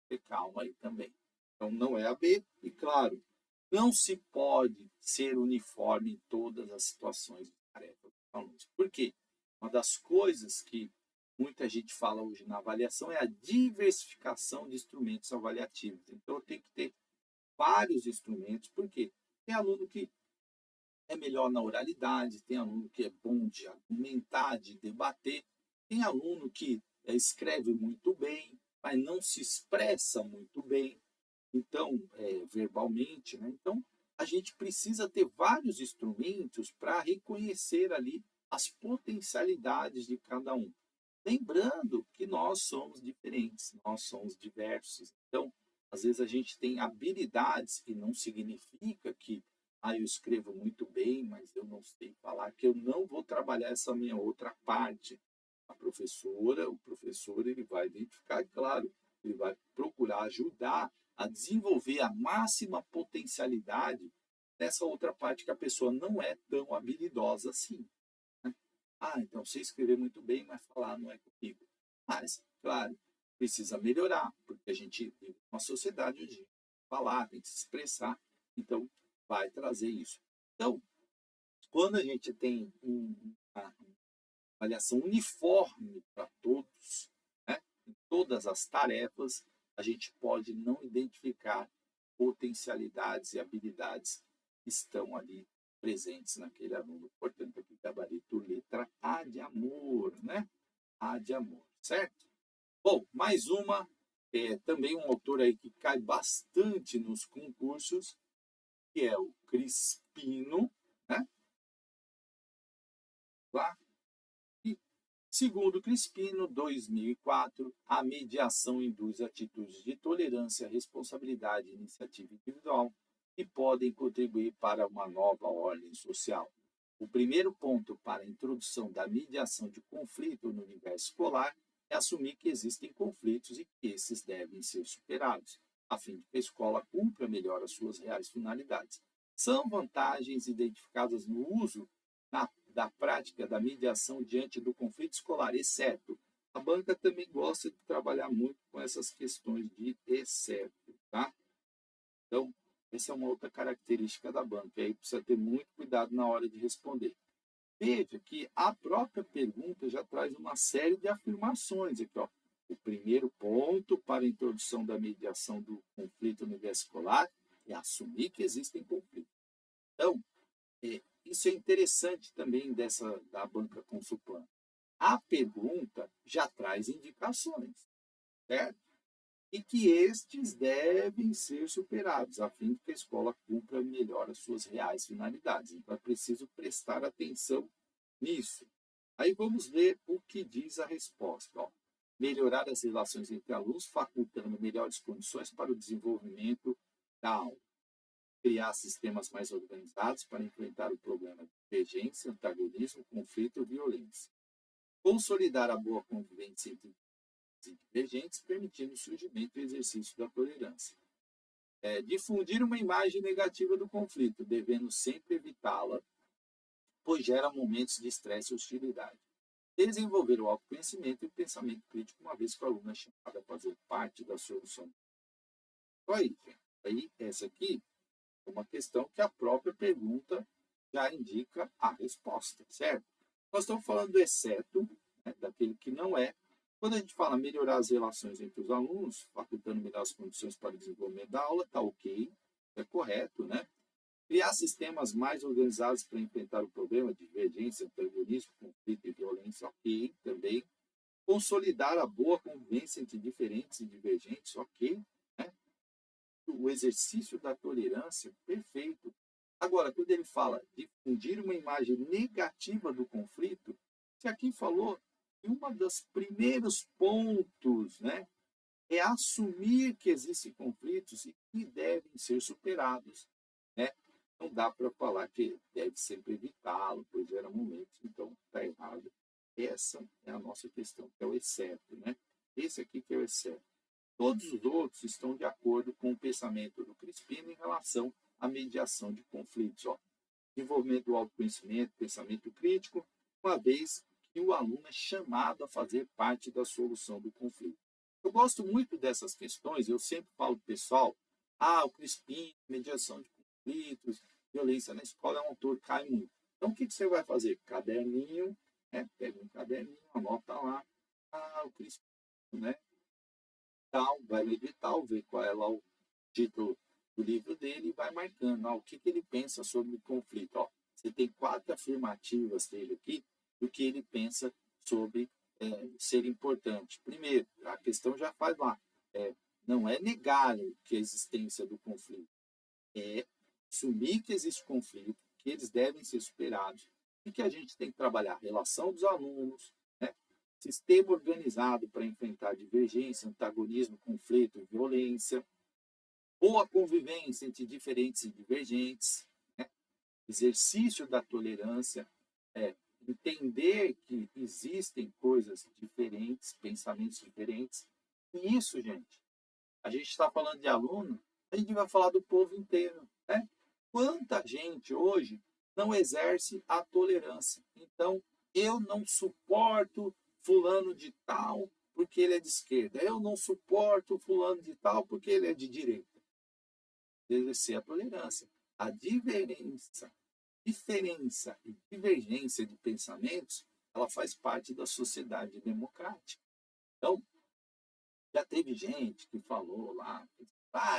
ter calma aí também. Então, não é a B, e claro, não se pode ser uniforme em todas as situações de tarefa dos alunos. Por quê? Uma das coisas que muita gente fala hoje na avaliação é a diversificação de instrumentos avaliativos. Então, eu tenho que ter vários instrumentos, por quê? Tem aluno que é melhor na oralidade, tem aluno que é bom de argumentar, de debater, tem aluno que escreve muito bem, mas não se expressa muito bem, então, verbalmente, né? Então, a gente precisa ter vários instrumentos para reconhecer ali as potencialidades de cada um. Lembrando que nós somos diferentes, nós somos diversos. Então, às vezes a gente tem habilidades e não significa que eu escrevo muito bem, mas eu não sei falar, que eu não vou trabalhar essa minha outra parte. A professora, o professor, ele vai identificar, claro, ele vai procurar ajudar a desenvolver a máxima potencialidade nessa outra parte que a pessoa não é tão habilidosa assim. Né? Então sei escrever muito bem, mas falar não é comigo. Mas, claro, precisa melhorar, porque a gente vive uma sociedade onde falar, tem que se expressar, então vai trazer isso. Então, quando a gente tem uma avaliação uniforme para todos, né, em todas as tarefas, a gente pode não identificar potencialidades e habilidades que estão ali presentes naquele aluno. Portanto, aqui gabarito letra A de amor, né? A de amor, certo? Bom, mais uma, também um autor aí que cai bastante nos concursos, que é o Crispino, né? Lá. E, segundo Crispino, 2004, a mediação induz atitudes de tolerância, responsabilidade e iniciativa individual que podem contribuir para uma nova ordem social. O primeiro ponto para a introdução da mediação de conflito no universo escolar é assumir que existem conflitos e que esses devem ser superados, a fim de que a escola cumpra melhor as suas reais finalidades. São vantagens identificadas no uso da prática da mediação diante do conflito escolar, exceto. A banca também gosta de trabalhar muito com essas questões de exceto, tá? Então, essa é uma outra característica da banca, e aí precisa ter muito cuidado na hora de responder. Veja que a própria pergunta já traz uma série de afirmações aqui, ó. O primeiro ponto para a introdução da mediação do conflito no universo escolar é assumir que existem conflitos. Então, isso é interessante também da banca Consulplan. A pergunta já traz indicações, certo? E que estes devem ser superados, a fim de que a escola cumpra melhor as suas reais finalidades. Então, é preciso prestar atenção nisso. Aí vamos ver o que diz a resposta. Ó. Melhorar as relações entre alunos, facultando melhores condições para o desenvolvimento da aula. Criar sistemas mais organizados para enfrentar o problema de divergência, antagonismo, conflito e violência. Consolidar a boa convivência entre divergentes, permitindo o surgimento e exercício da tolerância. Difundir uma imagem negativa do conflito, devendo sempre evitá-la, pois gera momentos de estresse e hostilidade. Desenvolver o autoconhecimento e o pensamento crítico, uma vez que o aluno é chamado a fazer parte da solução. Então, aí, gente, essa aqui é uma questão que a própria pergunta já indica a resposta, certo? Nós estamos falando do exceto, né, daquele que não é. Quando a gente fala melhorar as relações entre os alunos, facultando melhores condições para o desenvolvimento da aula, está ok, é correto, né? Criar sistemas mais organizados para enfrentar o problema de divergência, antagonismo, conflito e violência, ok, também. Consolidar a boa convivência entre diferentes e divergentes, ok, né? O exercício da tolerância, perfeito. Agora, quando ele fala difundir uma imagem negativa do conflito, você aqui falou que um dos primeiros pontos, né, é assumir que existem conflitos e que devem ser superados, né? Não dá para falar que deve sempre evitá-lo, pois gera momentos, então está errado. Essa é a nossa questão, que é o exceto, né? Esse aqui que é o exceto. Todos os outros estão de acordo com o pensamento do Crispino em relação à mediação de conflitos. Ó. Desenvolvimento do autoconhecimento, pensamento crítico, uma vez que o aluno é chamado a fazer parte da solução do conflito. Eu gosto muito dessas questões, eu sempre falo para o pessoal, o Crispim, mediação de conflitos, violência na escola, é um autor cai muito. Então, o que você vai fazer? Caderninho, né? Pega um caderninho, anota lá, o Crispim, né? Tal, vai no edital, vê qual é lá o título do livro dele e vai marcando o que ele pensa sobre o conflito. Ó, você tem 4 afirmativas dele aqui do que ele pensa sobre ser importante. Primeiro, a questão já faz lá, não é negar que a existência do conflito, é assumir que existe conflito, que eles devem ser superados e que a gente tem que trabalhar a relação dos alunos, né? Sistema organizado para enfrentar divergência, antagonismo, conflito e violência, boa convivência entre diferentes e divergentes, né? Exercício da tolerância, entender que existem coisas diferentes, pensamentos diferentes. E isso, gente, a gente está falando de aluno, a gente vai falar do povo inteiro, né? Quanta gente hoje não exerce a tolerância. Então, eu não suporto fulano de tal porque ele é de esquerda. Eu não suporto fulano de tal porque ele é de direita. Exercer a tolerância. A diferença e divergência de pensamentos, ela faz parte da sociedade democrática. Então, já teve gente que falou lá,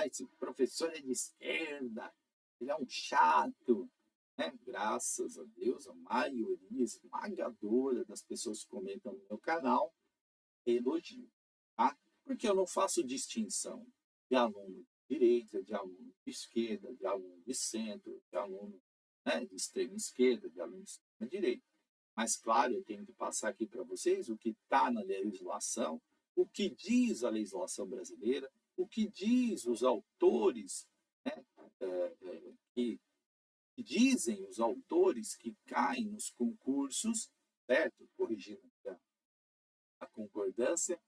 esse professor é de esquerda, ele é um chato. Né? Graças a Deus, a maioria esmagadora das pessoas que comentam no meu canal é elogio. Tá? Porque eu não faço distinção de aluno de direita, de aluno de esquerda, de aluno de centro, de aluno, né, de extrema esquerda, de aluno de extrema direita. Mas, claro, eu tenho que passar aqui para vocês o que está na legislação, o que diz a legislação brasileira, o que diz os autores, né, que dizem os autores que caem nos concursos, certo? Corrigindo a concordância.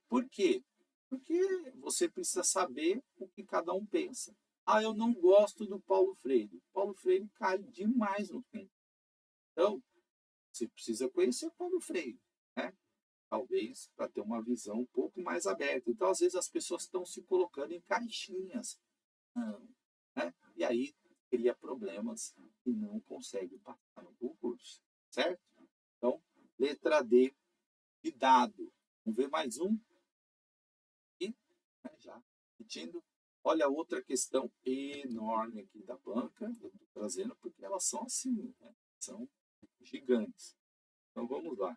Por quê? Porque você precisa saber o que cada um pensa. Eu não gosto do Paulo Freire. Paulo Freire cai demais no tempo. Então, você precisa conhecer Paulo Freire, né? Talvez para ter uma visão um pouco mais aberta. Então, às vezes, as pessoas estão se colocando em caixinhas. Não, né? E aí cria problemas e não consegue passar no concurso, certo? Então, letra D, de dado. Vamos ver mais um? E, né, já repetindo. Olha outra questão enorme aqui da banca. Eu estou trazendo porque elas são assim, né? São gigantes. Então, vamos lá.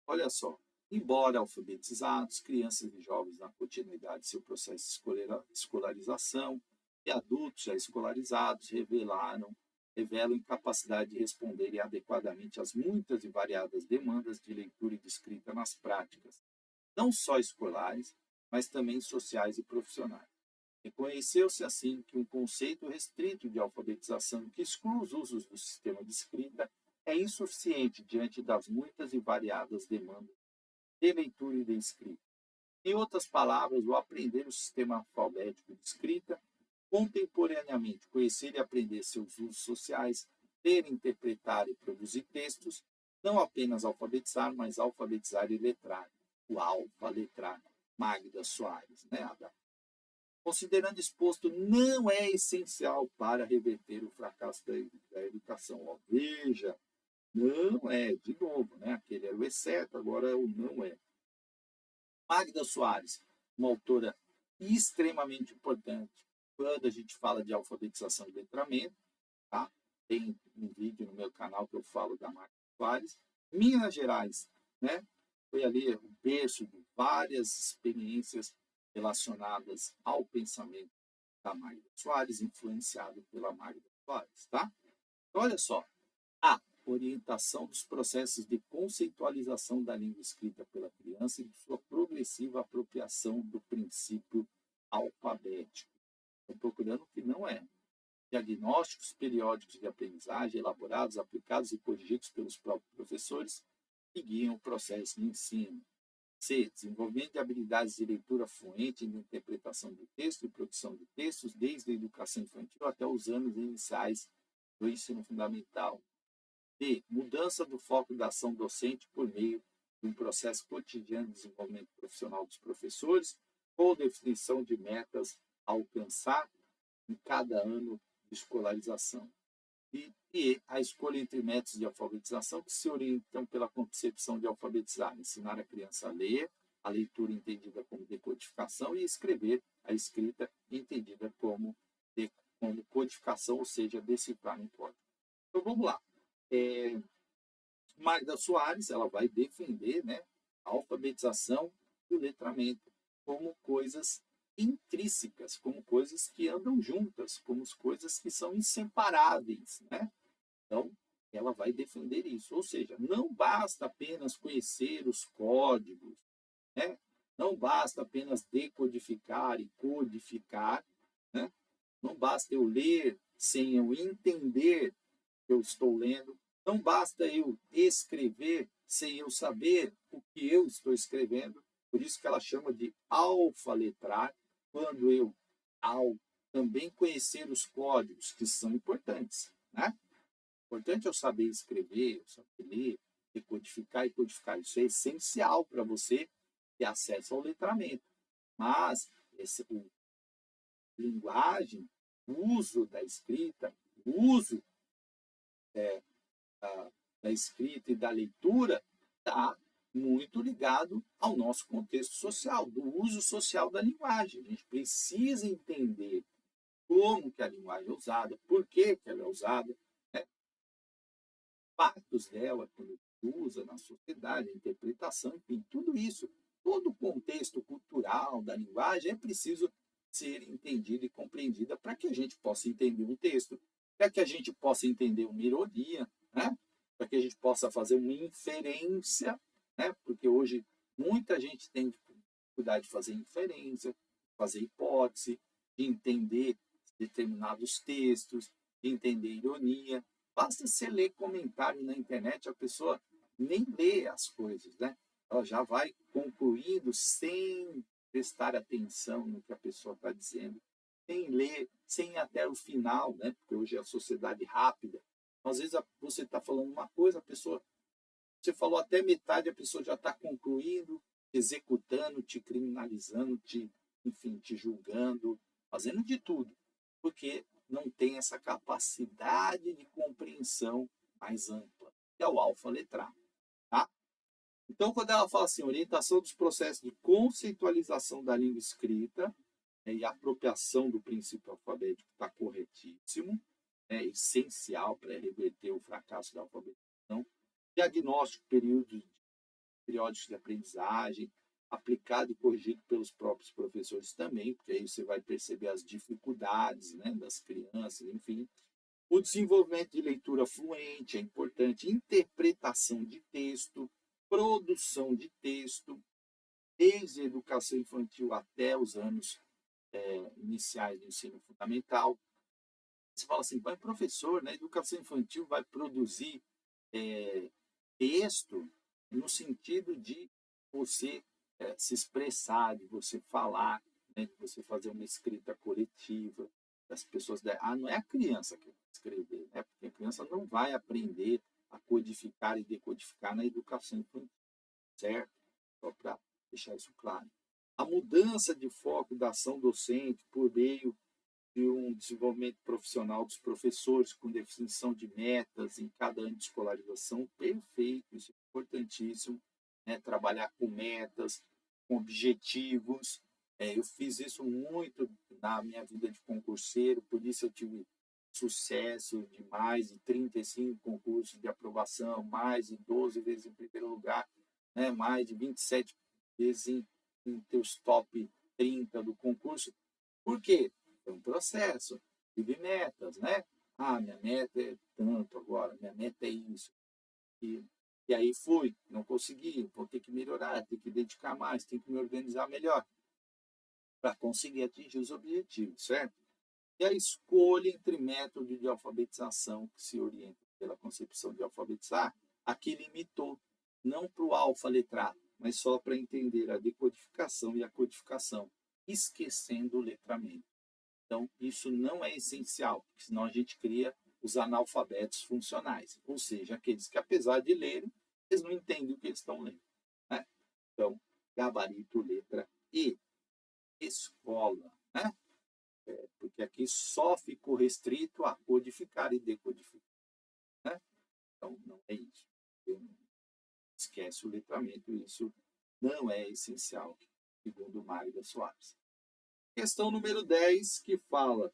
Olha só, embora alfabetizados, crianças e jovens na continuidade de seu processo de escolarização e adultos já escolarizados revelam incapacidade de responderem adequadamente às muitas e variadas demandas de leitura e de escrita nas práticas, não só escolares, mas também sociais e profissionais. Reconheceu-se, assim, que um conceito restrito de alfabetização que exclui os usos do sistema de escrita é insuficiente diante das muitas e variadas demandas de leitura e de escrita. Em outras palavras, o aprender o sistema alfabético de escrita, contemporaneamente conhecer e aprender seus usos sociais, ler, interpretar e produzir textos, não apenas alfabetizar, mas alfabetizar e letrar. O alfa, letrar, Magda Soares, né, Ada? Considerando exposto, não é essencial para reverter o fracasso da educação. Ó, veja, não é, de novo, né? Aquele era o exceto, agora é o não é. Magda Soares, uma autora extremamente importante quando a gente fala de alfabetização e letramento, tá? Tem um vídeo no meu canal que eu falo da Magda Soares. Minas Gerais, né? Foi ali o berço de várias experiências relacionadas ao pensamento da Magda Soares, influenciado pela Magda Soares, tá? Então, olha só, a orientação dos processos de conceitualização da língua escrita pela criança e de sua progressiva apropriação do princípio alfabético. Estou procurando o que não é. Diagnósticos periódicos de aprendizagem elaborados, aplicados e corrigidos pelos próprios professores que guiam o processo de ensino. C. Desenvolvimento de habilidades de leitura fluente e de interpretação de texto e produção de textos desde a educação infantil até os anos iniciais do ensino fundamental. D. Mudança do foco da ação docente por meio de um processo cotidiano de desenvolvimento profissional dos professores ou definição de metas a alcançar em cada ano de escolarização. E a escolha entre métodos de alfabetização que se orientam pela concepção de alfabetizar, ensinar a criança a ler, a leitura entendida como decodificação e escrever, a escrita entendida como codificação, ou seja, decifrar um código. Então vamos lá. Magda Soares, ela vai defender, né, a alfabetização e o letramento como coisas intrínsecas, como coisas que andam juntas, como coisas que são inseparáveis, né? Então, ela vai defender isso. Ou seja, não basta apenas conhecer os códigos, né? Não basta apenas decodificar e codificar, né? Não basta eu ler sem eu entender o que eu estou lendo. Não basta eu escrever sem eu saber o que eu estou escrevendo. Por isso que ela chama de alfaletrar, quando eu, ao também conhecer os códigos, que são importantes, né? Importante eu saber escrever, eu saber ler, decodificar e codificar. Isso é essencial para você ter acesso ao letramento. Mas o linguagem, o uso da escrita, o uso da escrita e da leitura está muito ligado ao nosso contexto social, do uso social da linguagem. A gente precisa entender como que a linguagem é usada, por que ela é usada, né? Impactos dela quando usa na sociedade, a interpretação, enfim, tudo isso, todo o contexto cultural da linguagem é preciso ser entendido e compreendida para que a gente possa entender um texto, para que a gente possa entender uma ironia, né? Para que a gente possa fazer uma inferência, né? Porque hoje muita gente tem dificuldade de fazer inferência, fazer hipótese, de entender determinados textos, de entender ironia. Basta você ler comentário na internet, a pessoa nem lê as coisas, né? Ela já vai concluindo sem prestar atenção no que a pessoa está dizendo, sem ler, sem ir até o final, né? Porque hoje é a sociedade rápida. Às vezes você está falando uma coisa, a pessoa, você falou até metade, a pessoa já está concluindo, executando, te criminalizando, enfim, te julgando, fazendo de tudo, porque não tem essa capacidade de compreensão mais ampla, que é o alfa-letrar, tá? Então, quando ela fala assim, orientação dos processos de conceitualização da língua escrita, e apropriação do princípio alfabético está corretíssimo, é essencial para reverter o fracasso da alfabetização. Diagnóstico periódicos de aprendizagem, aplicado e corrigido pelos próprios professores também, porque aí você vai perceber as dificuldades, né, das crianças, enfim. O desenvolvimento de leitura fluente é importante, interpretação de texto, produção de texto, desde a educação infantil até os anos iniciais do ensino fundamental. Você fala assim, mas professor, na educação infantil vai produzir texto no sentido de você se expressar, de você falar, né, de você fazer uma escrita coletiva, das pessoas. Não é a criança que vai escrever, né, porque a criança não vai aprender a codificar e decodificar na educação infantil, certo? Só para deixar isso claro. A mudança de foco da ação docente por meio de um desenvolvimento profissional dos professores, com definição de metas em cada ano de escolarização, perfeito, isso é importantíssimo, né? Trabalhar com metas, com objetivos. Eu fiz isso muito na minha vida de concurseiro, por isso eu tive sucesso de mais de 35 concursos de aprovação, mais de 12 vezes em primeiro lugar, né? Mais de 27 vezes entre os top 30 do concurso. Por quê? Foi um processo, tive metas, né? Minha meta é tanto agora, minha meta é isso. E aí fui, não consegui, vou ter que melhorar, ter que dedicar mais, tenho que me organizar melhor para conseguir atingir os objetivos, certo? E a escolha entre método de alfabetização que se orienta pela concepção de alfabetizar, aqui limitou, não para o alfa-letrado, mas só para entender a decodificação e a codificação, esquecendo o letramento. Então, isso não é essencial, porque senão a gente cria os analfabetos funcionais, ou seja, aqueles que, apesar de lerem, eles não entendem o que eles estão lendo, né? Então, gabarito, letra E, escola, né? Porque aqui só ficou restrito a codificar e decodificar, né? Então, não é isso. Esquece o letramento, isso não é essencial, segundo Magda Soares. Questão número 10, que fala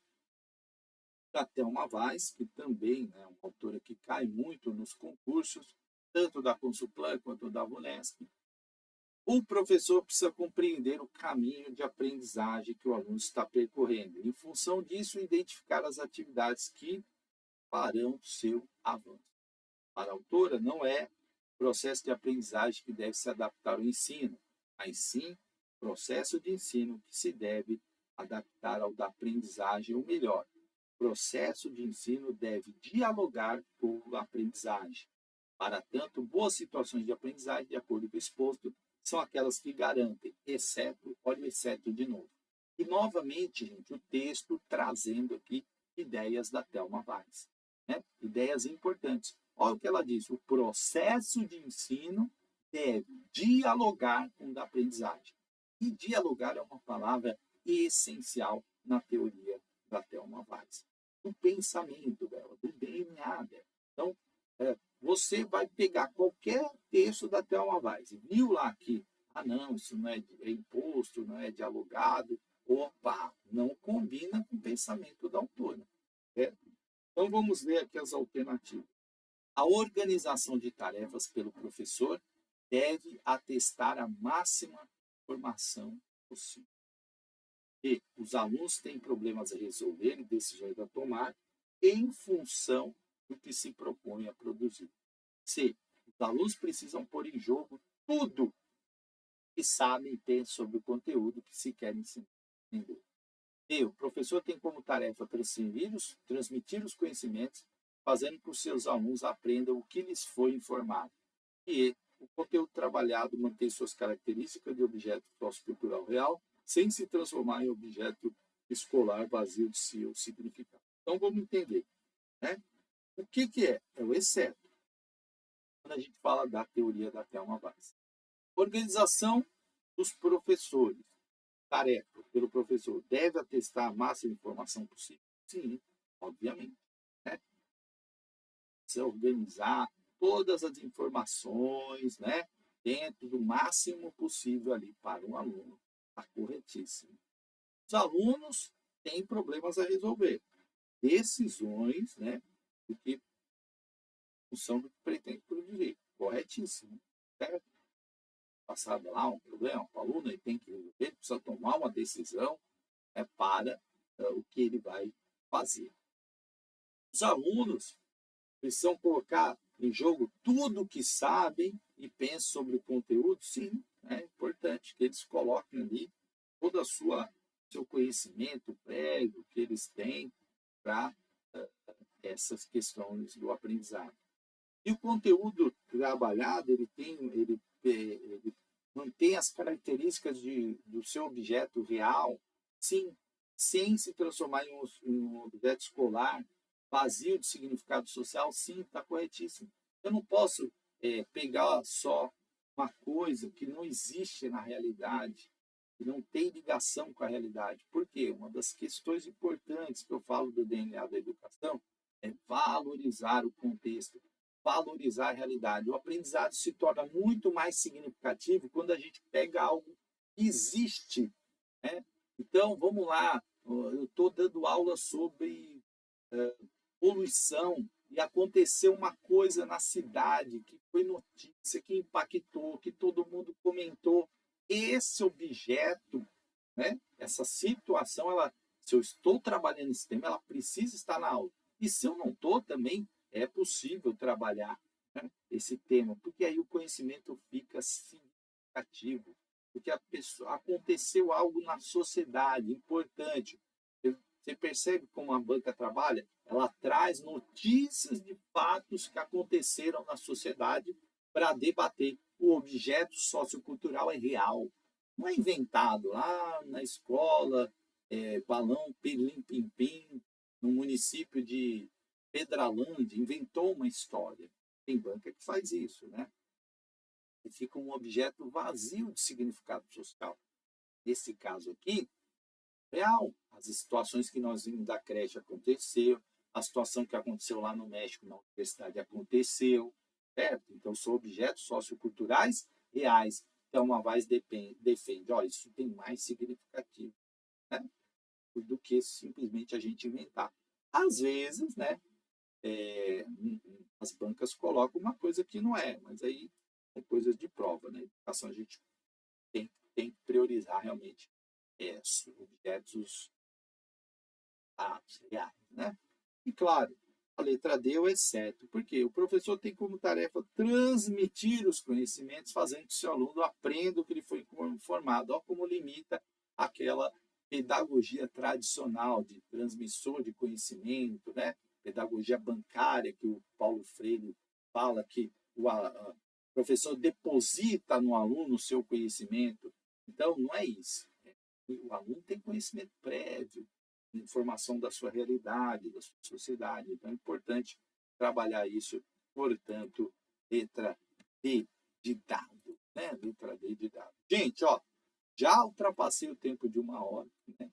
da Thelma Weiss, que também é uma autora que cai muito nos concursos, tanto da Consulplan quanto da Vunesp. O professor precisa compreender o caminho de aprendizagem que o aluno está percorrendo. Em função disso, identificar as atividades que farão seu avanço. Para a autora, não é o processo de aprendizagem que deve se adaptar ao ensino, mas sim o processo de ensino que se deve adaptar ao da aprendizagem, ou melhor, o processo de ensino deve dialogar com a aprendizagem. Para tanto, boas situações de aprendizagem, de acordo com o exposto, são aquelas que garantem, exceto, olha o exceto de novo. E, novamente, gente, o texto trazendo aqui ideias da Thelma Weiss, né? Ideias importantes. Olha o que ela diz, o processo de ensino deve dialogar com o da aprendizagem. E dialogar é uma palavra essencial na teoria da Thelma Weiss, do pensamento dela, do DNA dela. Então, você vai pegar qualquer texto da Thelma Weiss, viu lá que, não, isso não é imposto, não é dialogado, opa, não combina com o pensamento da autora. Então, vamos ver aqui as alternativas. A organização de tarefas pelo professor deve atestar a máxima informação possível. E os alunos têm problemas a resolver e decisões a tomar em função do que se propõe a produzir. C. Os alunos precisam pôr em jogo tudo que sabem e têm sobre o conteúdo que se quer ensinar. E o professor tem como tarefa transmitir os conhecimentos, fazendo com que os seus alunos aprendam o que lhes foi informado. E o conteúdo trabalhado mantém suas características de objeto sociocultural real, sem se transformar em objeto escolar vazio de seu significado. Então, vamos entender, né? O que é? É o exceto. Quando a gente fala da teoria da Thelma Weiss. Organização dos professores. Tarefa pelo professor. Deve atestar a máxima informação possível? Sim, obviamente. Né? Se organizar todas as informações, né? Dentro do máximo possível ali para um aluno. Está corretíssimo. Os alunos têm problemas a resolver. Decisões, né? Do que função do que pretende produzir. Corretíssimo. Certo? Passado lá um problema, o aluno ele tem que resolver, ele precisa tomar uma decisão para o que ele vai fazer. Os alunos precisam colocar em jogo tudo o que sabem e pensam sobre o conteúdo, sim, é importante que eles coloquem ali toda a sua seu conhecimento prévio que eles têm para essas questões do aprendizado. E o conteúdo trabalhado, ele mantém as características do seu objeto real, sim, sem se transformar em um objeto escolar, vazio de significado social, sim, está corretíssimo. Eu não posso pegar só uma coisa que não existe na realidade, que não tem ligação com a realidade. Por quê? Uma das questões importantes que eu falo do DNA da educação é valorizar o contexto, valorizar a realidade. O aprendizado se torna muito mais significativo quando a gente pega algo que existe, né? Então, vamos lá, eu estou dando aula sobre poluição e aconteceu uma coisa na cidade que foi notícia, que impactou, que todo mundo comentou. Esse objeto, né, essa situação, se eu estou trabalhando nesse tema, ela precisa estar na aula. E se eu não estou, também é possível trabalhar, né, esse tema, porque aí o conhecimento fica significativo, porque aconteceu algo na sociedade importante. Você percebe como a banca trabalha? Ela traz notícias de fatos que aconteceram na sociedade para debater. O objeto sociocultural é real, não é inventado lá na escola, balão pilim pim pim, no município de Pedralândia, inventou uma história. Tem banca que faz isso, né? E fica um objeto vazio de significado social. Nesse caso aqui, real. As situações que nós vimos da creche aconteceu, a situação que aconteceu lá no México, na universidade, aconteceu, certo? Então, são objetos socioculturais reais. Então, a VAIS defende, olha, isso tem mais significativo, né, do que simplesmente a gente inventar. Às vezes, né, as bancas colocam uma coisa que não é, mas aí é coisa de prova, né? Educação a gente tem que priorizar realmente objetos reais, né? E claro, a letra D é o exceto, porque o professor tem como tarefa transmitir os conhecimentos, fazendo que o seu aluno aprenda o que ele foi informado. Olha como limita aquela pedagogia tradicional de transmissor de conhecimento, né? Pedagogia bancária, que o Paulo Freire fala que o professor deposita no aluno o seu conhecimento. Então, não é isso. O aluno tem conhecimento prévio, informação da sua realidade, da sua sociedade. Então, é importante trabalhar isso. Portanto, letra D de dado, né? Letra D de dado. Gente, ó, já ultrapassei o tempo de 1 hora, né?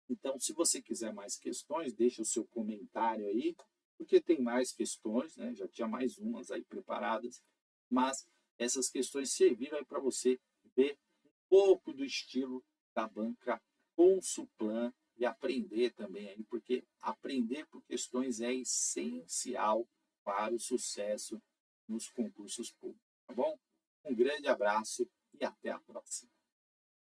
Então, se você quiser mais questões, deixa o seu comentário aí, porque tem mais questões, né? Já tinha mais umas aí preparadas, mas essas questões serviram para você ver um pouco do estilo da banca Consuplan e aprender também aí, porque aprender por questões é essencial para o sucesso nos concursos públicos, tá bom? Um grande abraço e até a próxima.